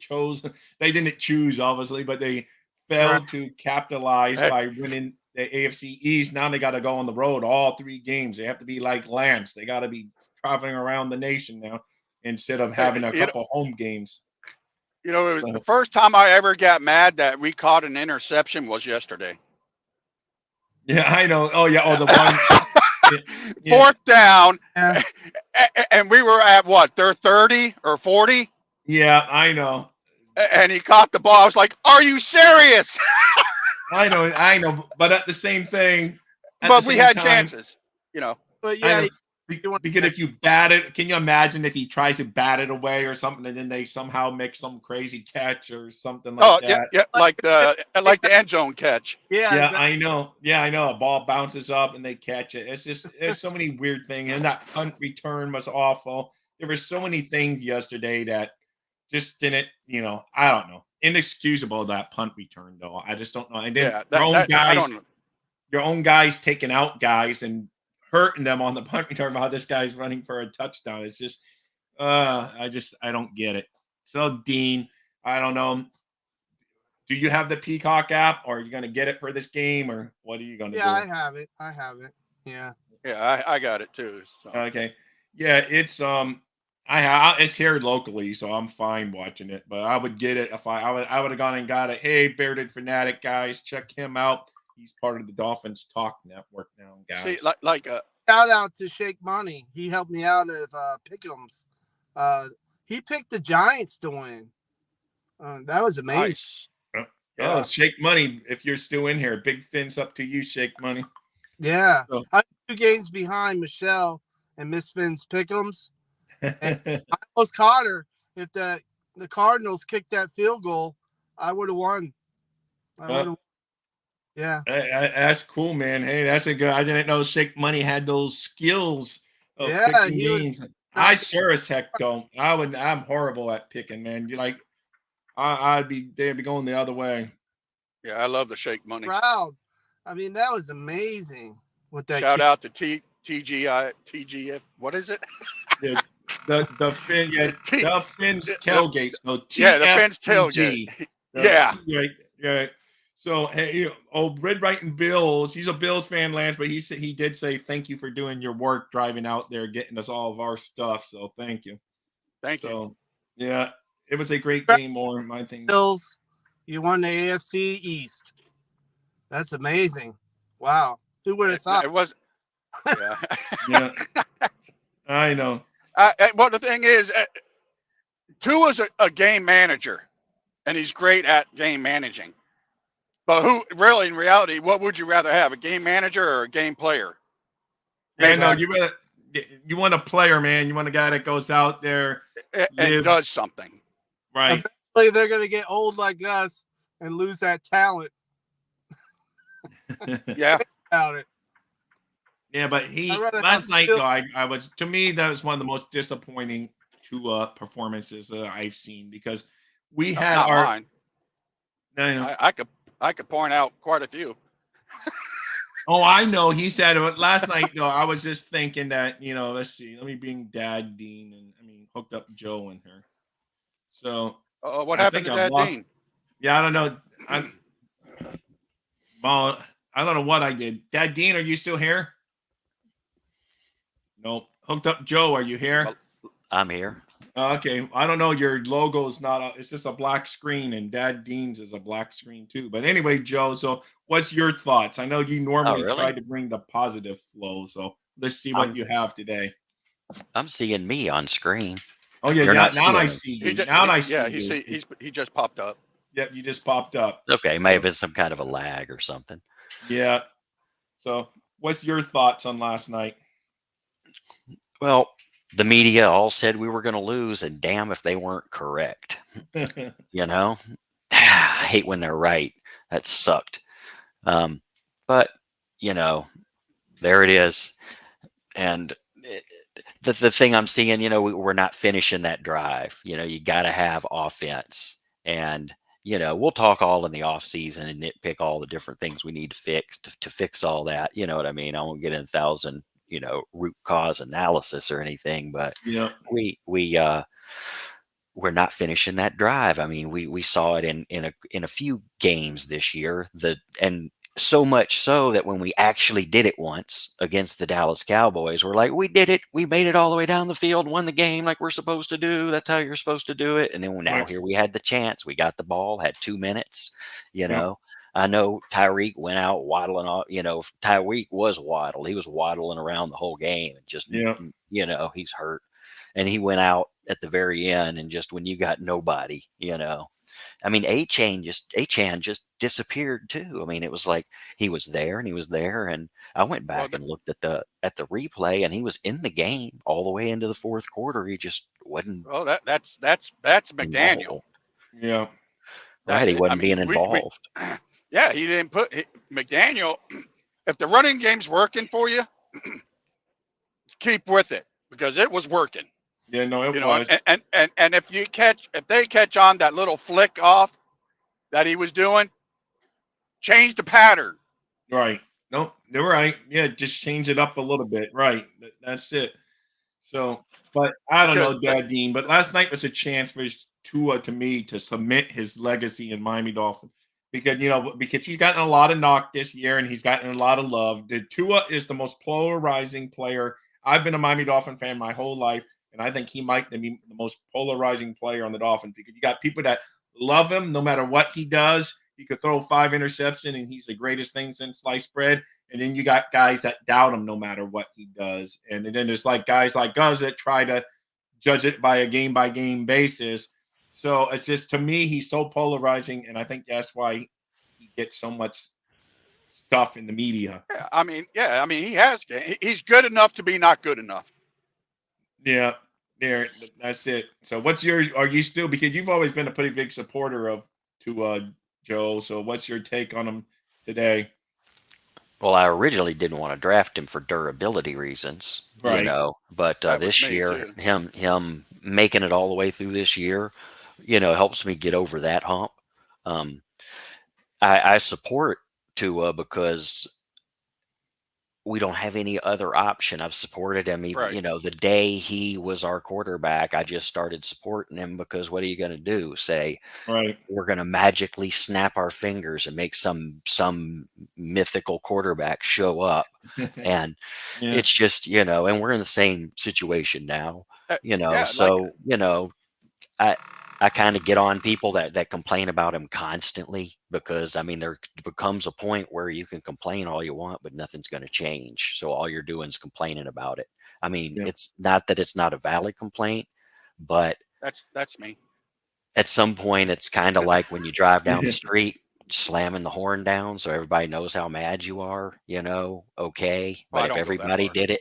didn't choose, obviously, but they failed to capitalize by winning the AFC East. Now they got to go on the road all 3 games. They have to be like Lance. They got to be traveling around the nation now instead of having a couple home games. It was the first time I ever got mad that we caught an interception was yesterday. Yeah, I know. Oh, yeah. Oh, the one. Fourth down. And we were at what? They're 30 or 40? Yeah, I know. And he caught the ball. I was like, are you serious? I know. But at the same thing. But we had chances, But yeah. Because if you bat it, can you imagine if he tries to bat it away or something, and then they somehow make some crazy catch or something like that? Yeah, like the end zone catch. Yeah, I know. Yeah, I know. A ball bounces up and they catch it. It's just there's so many weird things, and that punt return was awful. There were so many things yesterday that just didn't. I don't know. Inexcusable that punt return though. I just don't know. And then your own guys taking out guys and hurting them on the punt return while this guy's running for a touchdown. It's just, I don't get it. So Dean, I don't know. do you have the Peacock app, or are you going to get it for this game, or what are you going to Yeah, I do? have it. I have it. Yeah. Yeah, I got it too. So. Okay. Yeah, it's it's here locally, so I'm fine watching it. But I would get it if I would have gone and got it. Hey, Bearded Fanatic guys, check him out. He's part of the Dolphins Talk Network now, See, guys. like Shout out to Shake Money. He helped me out with Pick'ems. He picked the Giants to win. That was amazing. nice. Oh, Yeah. Shake Money, if you're still in here, big fins up to you, Shake Money. Yeah. So- I'm 2 games behind Michelle and Miss Finn's Pick'ems. And I almost caught her. If the Cardinals kicked that field goal, I would have won. Yeah. That's cool, man. Hey, that's a good. I didn't know Shake Money had those skills of Yeah, picking he was games. I sure as heck don't. I'm horrible at picking, man. You like, they'd be going the other way. Yeah, I love the Shake Money. proud. I mean, that was amazing. With that Shout kid. out to TGF. What is it? The Fin, the Fins tailgate. So Yeah, the Fins tailgate. Yeah. Right. So hey, Red Right and Bills. He's a Bills fan, Lance, but he did say thank you for doing your work, driving out there, getting us all of our stuff. So thank you. Thank you. So yeah, it was a great game. More my thing. Bills, you won the AFC East. That's amazing. Wow. Who would have thought? It was. Yeah. Yeah, I know. Well, the thing is, Tua's a game manager, and he's great at game managing. But who really, in reality, what would you rather have, a game manager or a game player? Yeah, no, you want a player, man. You want a guy that goes out there and does something. Right. Eventually, they're going to get old like us and lose that talent. Yeah. About it. Yeah, but last night, though, I was, to me, that was one of the most disappointing performances that I've seen, because we had not our. Mine. No. I could point out quite a few. Oh, I know. He said it last night, though. I was just thinking that, let's see. Let me bring Dad Dean and hooked up Joe and her. So. What happened to Dad Dean? Yeah, I don't know. Well, I don't know what I did. Dad Dean, are you still here? Nope. Hooked up Joe, are you here? I'm here. Okay. I don't know. Your logo is not, it's just a black screen, and Dad Dean's is a black screen too. But anyway, Joe, so what's your thoughts? I know you normally try to bring the positive flow. So let's see what you have today. I'm seeing me on screen. Oh, yeah. Now I see you. He just popped up. Yep. You just popped up. Okay. May have been some kind of a lag or something. Yeah. So what's your thoughts on last night? Well, the media all said we were going to lose, and damn if they weren't correct. I hate when they're right. That sucked. But, there it is. And the thing I'm seeing, we're not finishing that drive. You got to have offense. And, we'll talk all in the off season and nitpick all the different things we need to fix to fix all that. You know what I mean? I won't get in 1,000 root cause analysis or anything, but we're not finishing that drive. I mean, we saw it in a few games this year, and so much so that when we actually did it once against the Dallas Cowboys, we're like, we did it. We made it all the way down the field, won the game like we're supposed to do. That's how you're supposed to do it. And then now here we had the chance. We got the ball, had 2 minutes, I know Tyreek went out waddling off. Tyreek was waddled. He was waddling around the whole game. And just, he's hurt. And he went out at the very end. And just when you got nobody, Achane just disappeared too. I mean, it was like he was there and he was there. And I went back and looked at the replay, and he was in the game all the way into the fourth quarter. He just wasn't. Oh, that's McDaniel. Involved. Yeah. Right. He wasn't being involved. Yeah, he didn't put McDaniel. If the running game's working for you, keep with it, because it was working. Yeah, no, it was. And if they catch on that little flick off that he was doing, change the pattern. Right. No, they're right. Yeah, just change it up a little bit. Right. That's it. So, but I don't know, Dad Dean, but last night was a chance for Tua to me to cement his legacy in Miami Dolphins because he's gotten a lot of knock this year and he's gotten a lot of love. The Tua is the most polarizing player. I've been a Miami Dolphin fan my whole life, and I think he might be the most polarizing player on the Dolphins because you got people that love him no matter what he does. He could throw 5 interceptions and he's the greatest thing since sliced bread. And then you got guys that doubt him no matter what he does. And then there's like guys like us that try to judge it by game basis. So it's just, to me, he's so polarizing. And I think that's why he gets so much stuff in the media. He's good enough to be not good enough. Yeah, there. That's it. So are you still, because you've always been a pretty big supporter of Tua, Joe. So what's your take on him today? Well, I originally didn't want to draft him for durability reasons, Right. but this year, him making it all the way through this year, helps me get over that hump. I support Tua because we don't have any other option. I've supported him even, the day he was our quarterback. I just started supporting him because what are you going to do? Say, we're going to magically snap our fingers and make some mythical quarterback show up, and it's just and we're in the same situation now. I kind of get on people that complain about him constantly because, there becomes a point where you can complain all you want, but nothing's going to change. So all you're doing is complaining about it. It's not that it's not a valid complaint, but that's me. At some point, it's kind of like when you drive down the street, slamming the horn down so everybody knows how mad you are, okay. But if everybody did it,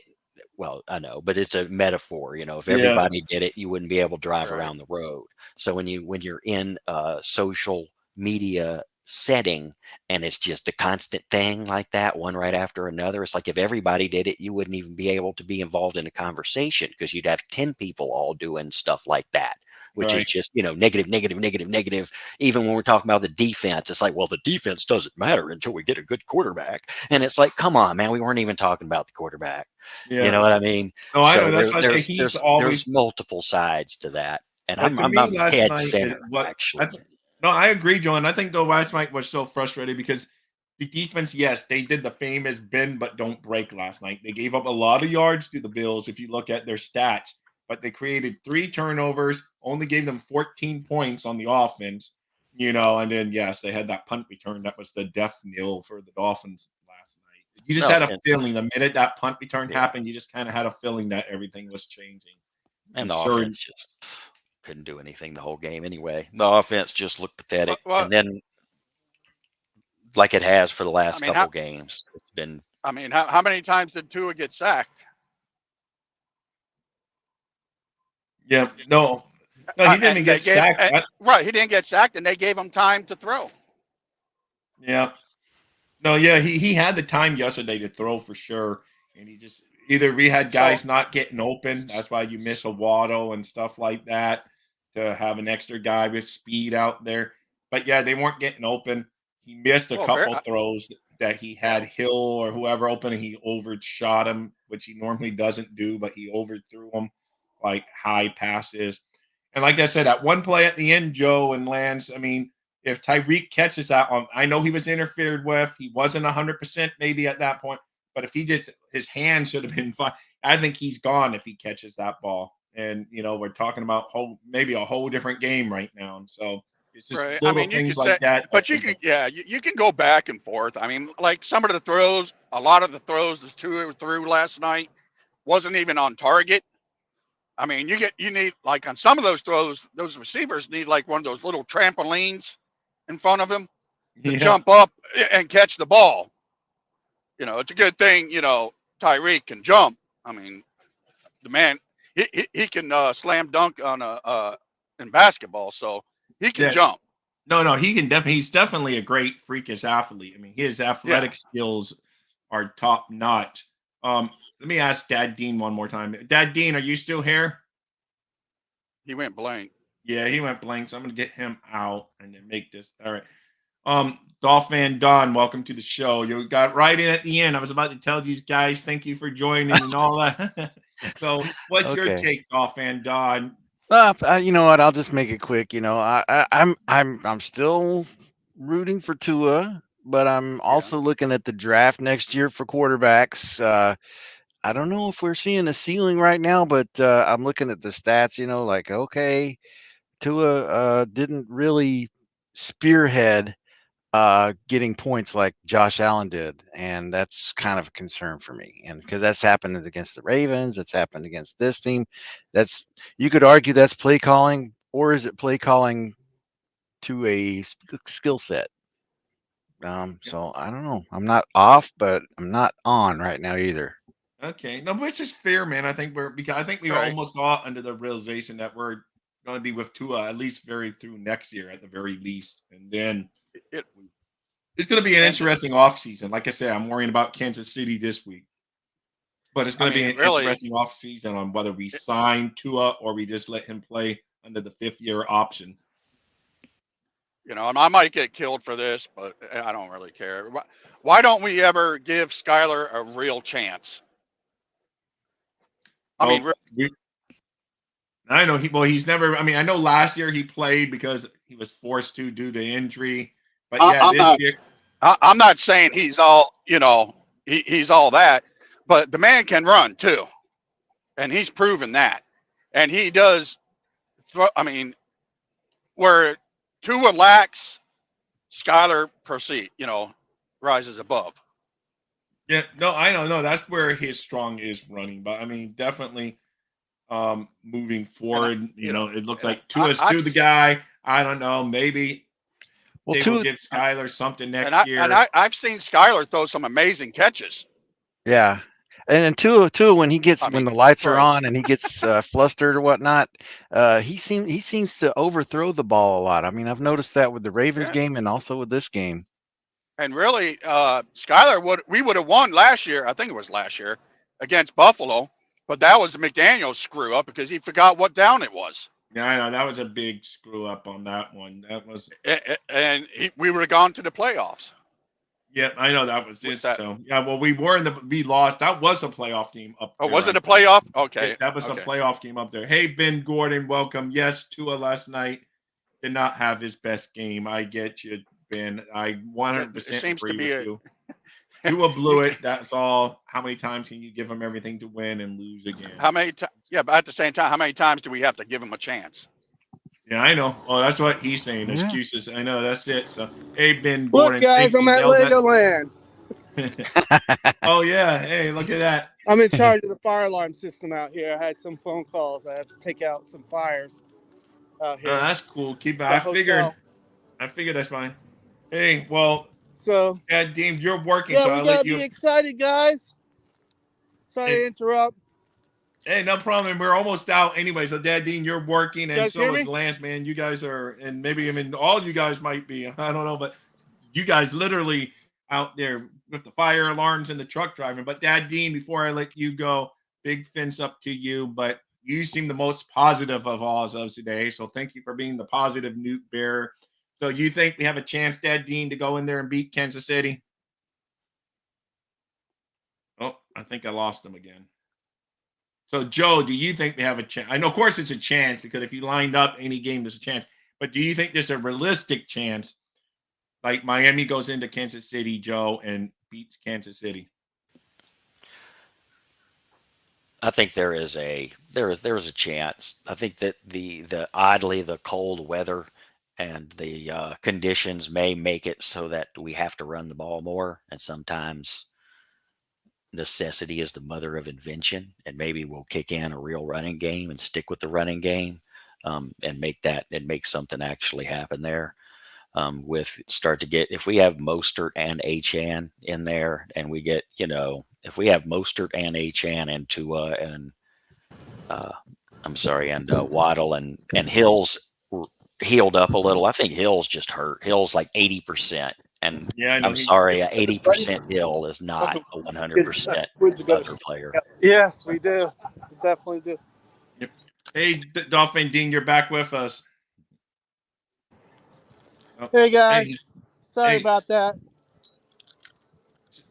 well, I know, but it's a metaphor, if everybody did it, you wouldn't be able to drive around the road. So when you're in a social media setting and it's just a constant thing like that, one right after another, it's like if everybody did it, you wouldn't even be able to be involved in a conversation because you'd have 10 people all doing stuff like that, which is just, negative, negative, negative, negative. Even when we're talking about the defense, it's like, well, the defense doesn't matter until we get a good quarterback. And it's like, come on, man, we weren't even talking about the quarterback. You know what I mean? No, I know. That's why I say there's multiple sides to that. And I'm head center, actually. No, I agree, John. I think, though, last night was so frustrating because the defense, yes, they did the famous bend but don't break last night. They gave up a lot of yards to the Bills if you look at their stats, but they created 3 turnovers, only gave them 14 points on the offense, and then, yes, they had that punt return. That was the death knell for the Dolphins last night. You just had a feeling the minute that punt return happened, you just kind of had a feeling that everything was changing. And the offense just couldn't do anything the whole game anyway. The offense just looked pathetic. And then, like it has for the last couple games, it's been. How many times did Tua get sacked? Yeah, no, he didn't get sacked. He didn't get sacked, and they gave him time to throw. Yeah. No, yeah, he had the time yesterday to throw for sure, and he just either we had guys not getting open. That's why you miss a Waddle and stuff like that to have an extra guy with speed out there. But yeah, they weren't getting open. He missed a couple throws that he had Hill or whoever open, and he overshot him, which he normally doesn't do, but he overthrew him like high passes. And like I said, at one play at the end, Joe and Lance, if Tyreek catches that on, I know he was interfered with. He wasn't 100% maybe at that point, but if his hand should have been fine. I think he's gone if he catches that ball. And, we're talking about maybe a whole different game right now. And so it's just little things like that. But you can go back and forth. Like some of the throws, a lot of the throws the Tua threw last night wasn't even on target. You need, like, on some of those throws, those receivers need like one of those little trampolines in front of him to jump up and catch the ball. It's a good thing, Tyreek can jump. The man, he can slam dunk on in basketball, so he can jump. No, he can definitely. He's definitely a great freakish athlete. His athletic skills are top notch. Let me ask Dad Dean one more time. Dad Dean, are you still here? He went blank. Yeah, he went blank. So I'm gonna get him out and then make this. All right. Dolphin Don, welcome to the show. You got right in at the end. I was about to tell these guys thank you for joining and all that. So what's your take, Dolphin Don? You know what? I'll just make it quick. I'm still rooting for Tua, but I'm also looking at the draft next year for quarterbacks. I don't know if we're seeing a ceiling right now, but I'm looking at the stats. Like okay, Tua didn't really spearhead getting points like Josh Allen did, and that's kind of a concern for me. And because that's happened against the Ravens, it's happened against this team. That's You could argue that's play calling, or is it play calling to a skill set? So I don't know. I'm not off, but I'm not on right now either. Okay, no, which is fair, man. I think we Right. almost got under the realization that we're going to be with Tua at least very through next year at the very least, and then It, it's going to be an and interesting offseason. Like I said, I'm worrying about Kansas City this week, but it's I going to be mean, an really, interesting offseason on whether we sign Tua or we just let him play under the 5th-year option. and I might get killed for this, but I don't really care. Why don't we ever give Skyler a real chance? I mean, I know he's never. I mean, I know last year he played because he was forced to due to injury, but yeah, I'm this not. year. I'm not saying he's all. He's all that, but the man can run too, and he's proven that, and he does. I mean, where Tua lacks, Skyler rises above. Yeah, no, I don't know. That's where his strong is running, but I mean, definitely moving And forward, it looks and like Tua's the guy. I don't know, maybe Well, they will Tua, give Skyler something and next year. I've seen Skyler throw some amazing catches. yeah. And Tua, when I when mean, the lights are throws. on and he gets flustered or whatnot, he seems to overthrow the ball a lot. I mean, I've noticed that with the Ravens Yeah. game and also with this game. And really, Skyler we would have won last year. I think it was last year against Buffalo, but that was McDaniel's screw up because he forgot what down it was. Yeah, I know that was a big screw up on that one. That was, And we would have gone to the playoffs. yeah, I know that was With it. that. So yeah, well, we lost. That was a playoff game up Oh, there. was I it a think. playoff? Okay. That was a Okay. playoff game up there. Hey, Ben Gordon, welcome. Yes, Tua last night did not have his best game. I get you, Ben. I It 100% seems to agree be with you. Tua blew it. That's all. How many times can you give him everything to win and lose again? How many? Yeah, but at the same time, how many times do we have to give him a chance? Yeah, I know. Oh, that's what he's saying. Yeah. Excuses. I know. That's it. So, hey, Ben Look, Gordon. guys, thank I'm you. at Nailed that. Legoland. Oh yeah. Hey, look at that. I'm in charge of the fire alarm system out here. I had some phone calls. I have to take out some fires out here. That's cool. Keep it. The I hotel. figured that's fine. Hey, well, So yeah, Dean, you're working, yeah, so we I'll gotta let be you. excited, guys. Sorry to interrupt. Hey, no problem. We're almost out anyway. So, Dad, Dean, you're working, and guys so hear is me? Lance, man. You guys are, and maybe all you guys might be. I don't know, but you guys literally out there with the fire alarms and the truck driving. But, Dad, Dean, before I let you go, big fence up to you. But you seem the most positive of all of us today. So, thank you for being the positive Newt bearer. So, you think we have a chance, Dad, Dean, to go in there and beat Kansas City? Oh, I think I lost him again. So, Joe, do you think we have a chance? I know, of course, it's a chance because if you lined up any game, there's a chance. But do you think there's a realistic chance, like Miami goes into Kansas City, Joe, and beats Kansas City? I think there is a chance. I think that the oddly the cold weather and the conditions may make it so that we have to run the ball more, and sometimes necessity is the mother of invention, and maybe we'll kick in a real running game and stick with the running game, and make something actually happen there. If we have Mostert and Achan in there, and we get if we have Mostert and Achan and Tua and Waddle and Hills healed up a little. I think Hill's just hurt. Hill's like 80%. And Yeah, I know. I'm sorry, 80% Hill is not a 100% other player. Yes, we do. We definitely do. Yep. Hey, Dolphin Dean, you're back with us. Hey guys, Hey, sorry hey. about that.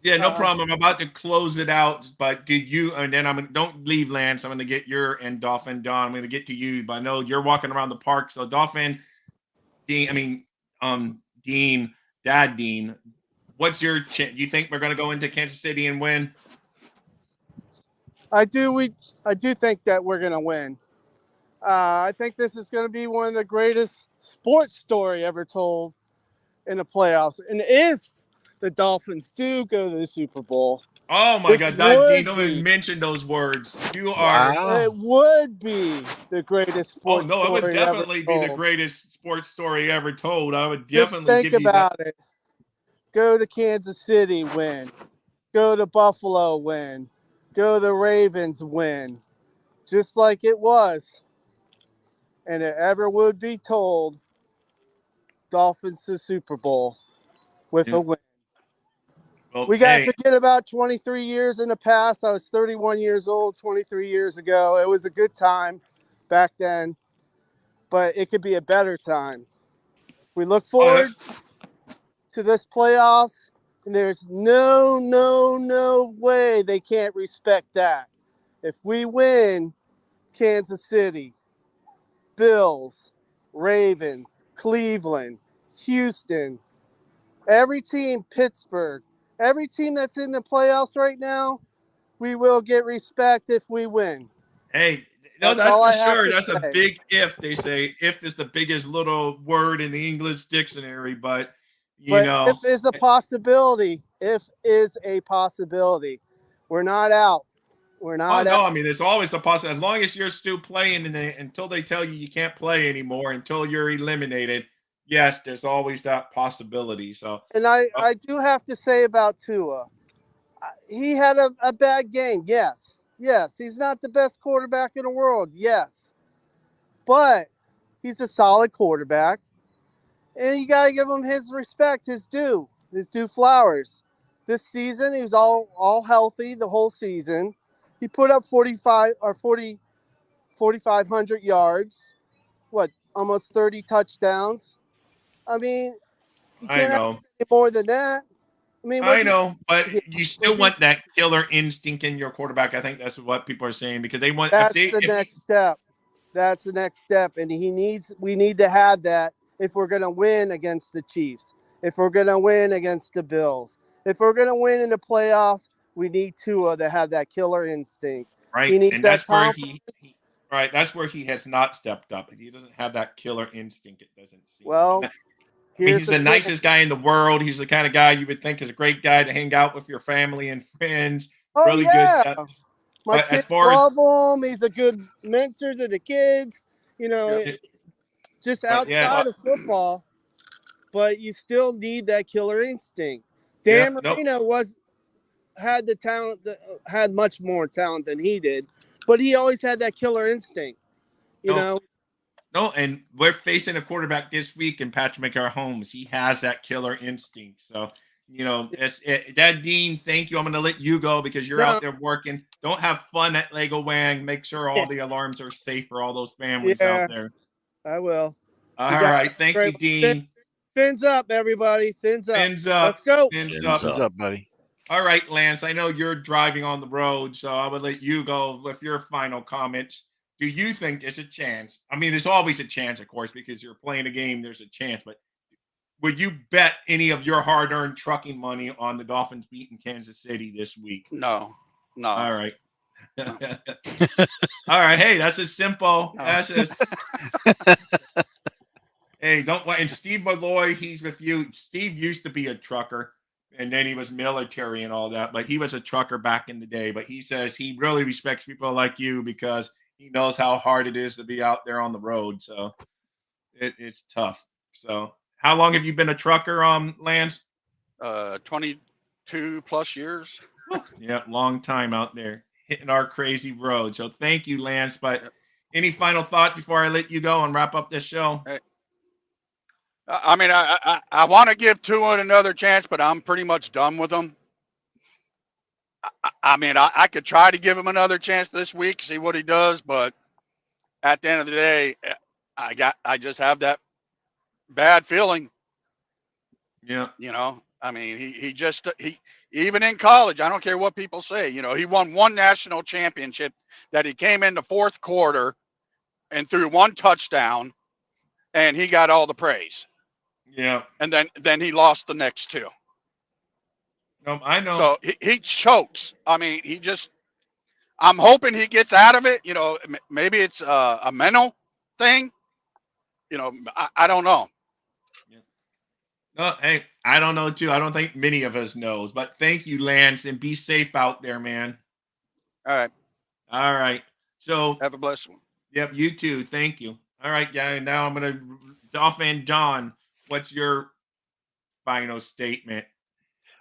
Yeah, no problem. I'm about to close it out, but did you? And then don't leave, Lance. I'm going to get your and Dolphin Don. I'm going to get to you, but I know you're walking around the park. So Dolphin, Dean. I mean, Dean, Dad, Dean. What's your? Do you think we're going to go into Kansas City and win? I do think that we're going to win. I think this is going to be one of the greatest sports story ever told in the playoffs. And if the Dolphins do go to the Super Bowl, Oh my God, Dean, don't even mention those words. You are. Wow. it would be the greatest Oh sports no, it would story ever definitely be the told. greatest sports story ever told. I would Just definitely think give you that. about it. Go to Kansas City, win. Go to Buffalo, win. Go to the Ravens, win. Just like it was. And it ever would be told, Dolphins to Super Bowl with a win. Well, We got to hey, forget about 23 years in the past. I was 31 years old 23 years ago. It was a good time back then, but it could be a better time. We look forward to this playoffs, and there's no way they can't respect that. If we win, Kansas City, Bills, Ravens, Cleveland, Houston, every team, Pittsburgh, every team that's in the playoffs right now, we will get respect if we win. hey, no, That's that's all for I have sure. to That's a say. big if. They say if is the biggest little word in the English dictionary, but But if is a possibility. If is a possibility. We're not out. We're oh not out. no, I mean it's always the possibility. As long as you're still playing, until they tell you can't play anymore, until you're eliminated. Yes, there's always that possibility. So, And I do have to say about Tua, he had a bad game. Yes. Yes. He's not the best quarterback in the world. Yes. But he's a solid quarterback. And you got to give him his respect, his due flowers. This season, he was all healthy the whole season. He put up 4,500 yards, almost 30 touchdowns. I mean, you I can't have know. any more than that. I mean, I know, but you what still want that killer instinct in your quarterback. I think that's what people are saying because they want that's the next step. That's the next step, and we need to have that if we're going to win against the Chiefs, if we're going to win against the Bills, if we're going to win in the playoffs. We need Tua to have that killer instinct. right, He needs and that that's where confidence. right, that's where he has not stepped up. He doesn't have that killer instinct. It doesn't seem. Well, I mean, here's he's the the thing. nicest guy in the world. He's the kind of guy you would think is a great guy to hang out with your family and friends. Oh Really yeah, good. my But as kids far as love him. He's a good mentor to the kids. You know, just but yeah, outside of football, but you still need that killer instinct. yeah, Dan nope. Marino had the talent, had much more talent than he did, but he always had that killer instinct. You know, No, and we're facing a quarterback this week in Patrick Mahomes. He has that killer instinct. So, it's it. Dad Dean, thank you. I'm going to let you go because you're out there working. Don't have fun at Lego Wang. Make sure all the alarms are safe for all those families out yeah, there. I will. All right. Thank you, Dean. Fins up, everybody. Fins up. Fins up. Let's go. Fins What's up. up, buddy? All right, Lance. I know you're driving on the road, so I would let you go with your final comments. Do you think there's a chance? I mean, there's always a chance, of course, because you're playing a game, there's a chance. But would you bet any of your hard earned trucking money on the Dolphins beating Kansas City this week? No. All right. All right. Hey, that's as simple. No. That's as. Hey, don't. And Steve Malloy, he's with you. Steve used to be a trucker. And then he was military and all that, but he was a trucker back in the day. But he says he really respects people like you because he knows how hard it is to be out there on the road. So it's tough. So how long have you been a trucker, Lance? 22 plus years. Yeah, long time out there hitting our crazy road. So thank you, Lance. But any final thought before I let you go and wrap up this show? Hey. I mean, I want to give Tua another chance, but I'm pretty much done with him. I mean, I could try to give him another chance this week, see what he does, but at the end of the day, I just have that bad feeling. Yeah. I mean, he even in college, I don't care what people say, you know, he won one national championship that he came in the fourth quarter and threw one touchdown and he got all the praise. Yeah. And then he lost the next two. No, I know. So he chokes. I mean, I'm hoping he gets out of it. You know, maybe it's a mental thing. You know, I don't know. Yeah. No, hey, I don't know too. I don't think many of us knows, but thank you, Lance, and be safe out there, man. All right. All right. So, Have a blessed one. yep, you too. Thank you. All right, guys. Now I'm gonna Dolphin John. What's your final statement?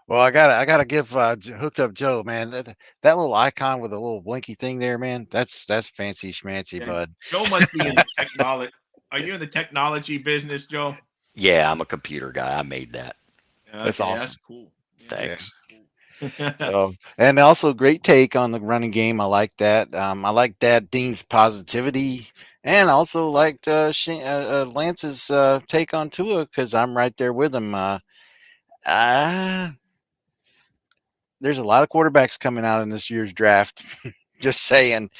Well, I gotta give hooked up Joe, man. That little icon with a little blinky thing there, man. That's fancy schmancy, Yeah, bud. Joe must be in the technology. Are you in the technology business, Joe? Yeah, I'm a computer guy. I made that. That's Okay, awesome. that's cool. Yeah, Yeah. Thanks. cool. So, and also great take on the running game. I like that. I like Dad Dean's positivity, and also liked Lance's take on Tua because I'm right there with him. Uh, there's a lot of quarterbacks coming out in this year's draft. Just saying.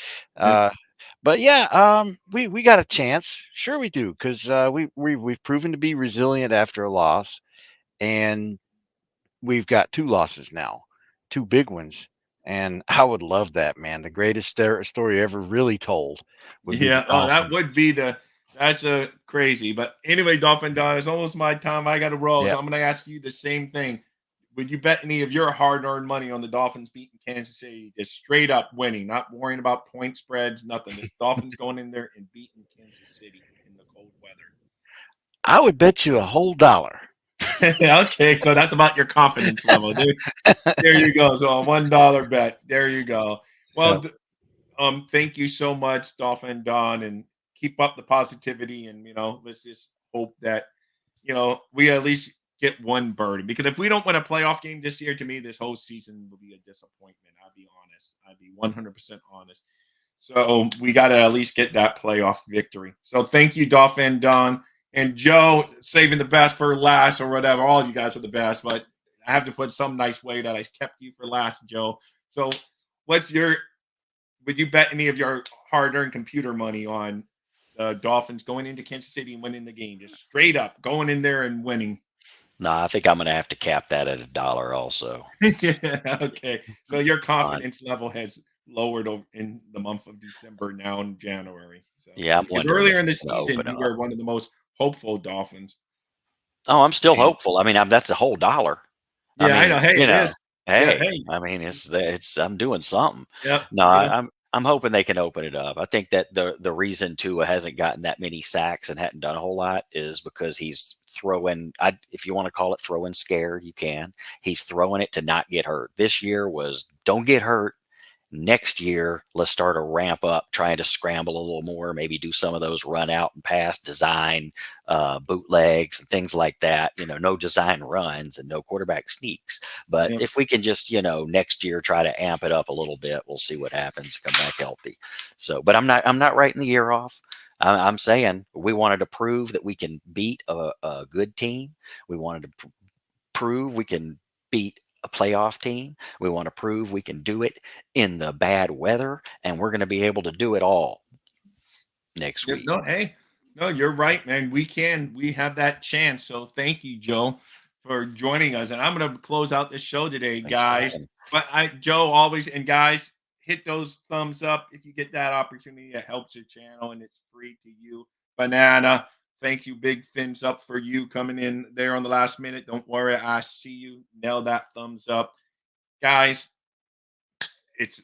But yeah, we got a chance. Sure we do, because we've proven to be resilient after a loss, and we've got two losses now, two big ones, and I would love that, man. The greatest story ever really told would be the Yeah, oh, that Dolphins. would be that's a crazy. But anyway, Dolphin Don, it's almost my time. I got to roll. Yeah. So I'm going to ask you the same thing. Would you bet any of your hard-earned money on the Dolphins beating Kansas City, just straight up winning, not worrying about point spreads, nothing? Just Dolphins going in there and beating Kansas City in the cold weather. I would bet you a whole dollar. Okay, so that's about your confidence level, dude. There you go. So a $1 bet. There you go. Well, thank you so much, Dolphin Don, and keep up the positivity. And let's just hope that we at least get one birdie. Because if we don't win a playoff game this year, to me, this whole season will be a disappointment. I'll be honest. I'd be 100% honest. So we got to at least get that playoff victory. So thank you, Dolphin Don. And Joe, saving the best for last or whatever. All you guys are the best, but I have to put some nice way that I kept you for last, Joe. So would you bet any of your hard-earned computer money on the Dolphins going into Kansas City and winning the game? Just straight up going in there and winning. No, I think I'm going to have to cap that at $1 also. Yeah, okay. So your confidence level has lowered in the month of December, now in January. So, yeah, I'm because wondering earlier if in the it's gonna season, open you up. were one of the most hopeful Dolphins. Oh, I'm still hopeful. I mean, that's a whole dollar. Yeah, I mean, know. Hey, it is. Yeah, hey, hey. I mean, it's I'm doing something. Yep. No, I'm hoping they can open it up. I think that the reason Tua hasn't gotten that many sacks and hadn't done a whole lot is because he's throwing. If you want to call it throwing scared, you can. He's throwing it to not get hurt. This year was don't get hurt. Next year, let's start a ramp up, trying to scramble a little more, maybe do some of those run out and pass design, bootlegs and things like that. No design runs and no quarterback sneaks. But Yep. if we can just, next year try to amp it up a little bit, we'll see what happens. Come back healthy. So, but I'm not writing the year off. I'm saying we wanted to prove that we can beat a good team. We wanted to prove we can beat a playoff team. We want to prove we can do it in the bad weather, and we're going to be able to do it all next Yep. week. No, hey, no, you're right, man. We have that chance. So thank you, Joe, for joining us. And I'm going to close out the show today, Thanks for guys. having me. But Joe, always, and guys, hit those thumbs up if you get that opportunity. It helps your channel and it's free to you. Banana, thank you. Big fins up for you coming in there on the last minute. Don't worry. I see you. Nail that thumbs up. Guys, it's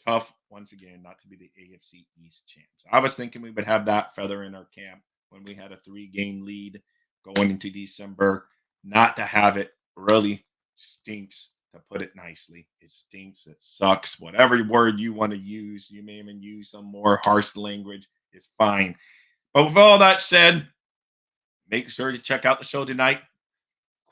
tough once again not to be the AFC East champs. I was thinking we would have that feather in our camp when we had a 3-game lead going into December. Not to have it really stinks, to put it nicely. It stinks. It sucks. Whatever word you want to use, you may even use some more harsh language. It's fine. But with all that said, make sure to check out the show tonight.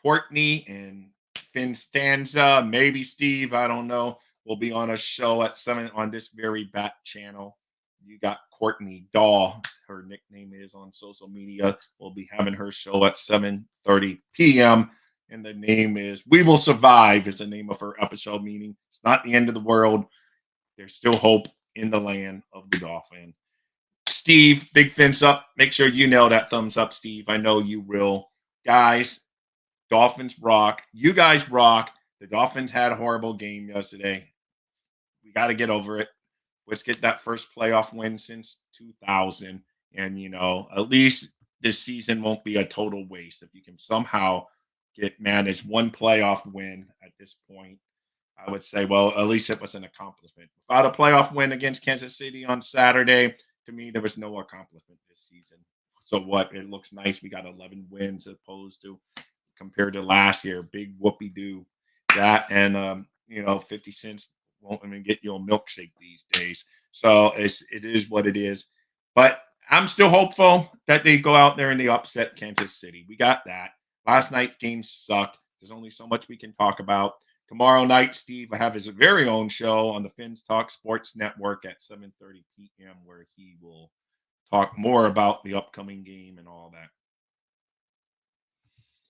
Courtney and Finn Stanza, maybe Steve, I don't know, will be on a show at 7 on this very bat channel. You got Courtney Daw, her nickname is on social media. We'll be having her show at 7:30 p.m. and the name is We Will Survive is the name of her episode, meaning it's not the end of the world. There's still hope in the land of the Dolphin. Steve, big fins up. Make sure you nail that thumbs up, Steve. I know you will. Guys, Dolphins rock. You guys rock. The Dolphins had a horrible game yesterday. We got to get over it. Let's get that first playoff win since 2000. And, at least this season won't be a total waste. If you can somehow manage one playoff win at this point, I would say, well, at least it was an accomplishment. Without a playoff win against Kansas City on Saturday, to me, there was no accomplishment this season. So what? It looks nice. We got 11 wins as opposed to compared to last year. Big whoopee-doo. That and, 50 cents won't even get you a milkshake these days. So it is what it is. But I'm still hopeful that they go out there and they upset Kansas City. We got that. Last night's game sucked. There's only so much we can talk about. Tomorrow night, Steve will have his very own show on the Fins Talk Sports Network at 7:30 p.m. where he will talk more about the upcoming game and all that.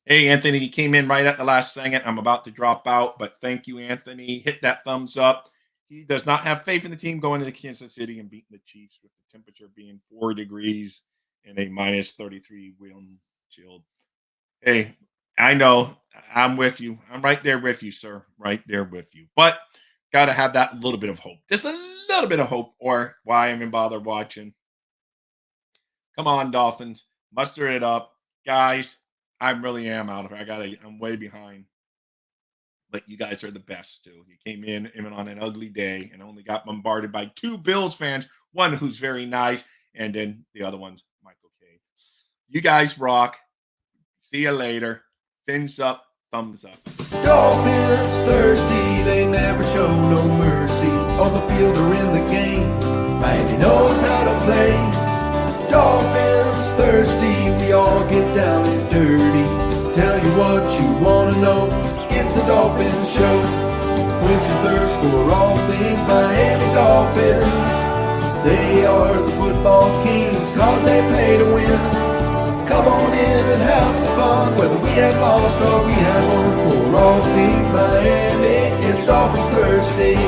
Hey, Anthony, you came in right at the last second. I'm about to drop out, but thank you, Anthony. Hit that thumbs up. He does not have faith in the team going into Kansas City and beating the Chiefs with the temperature being 4 degrees and a minus 33 wind chill. Hey, I know. I'm with you. I'm right there with you, sir. Right there with you. But got to have that little bit of hope. Just a little bit of hope, or why I'm even bother watching. Come on, Dolphins. Muster it up. Guys, I really am out of it. I'm way behind. But you guys are the best, too. You came in even on an ugly day and only got bombarded by 2 Bills fans, one who's very nice, and then the other one's Michael K. You guys rock. See you later. Fins up, thumbs up. Dolphins thirsty, they never show no mercy. On the field or in the game, Miami knows how to play. Dolphins thirsty, we all get down and dirty. Tell you what you want to know, it's the Dolphins Show. Quench your thirst for all things Miami Dolphins. They are the football kings, cause they play to win. Come on in and have some fun, whether we have lost or we have won. For all things Miami, it's Dolphins Thursday.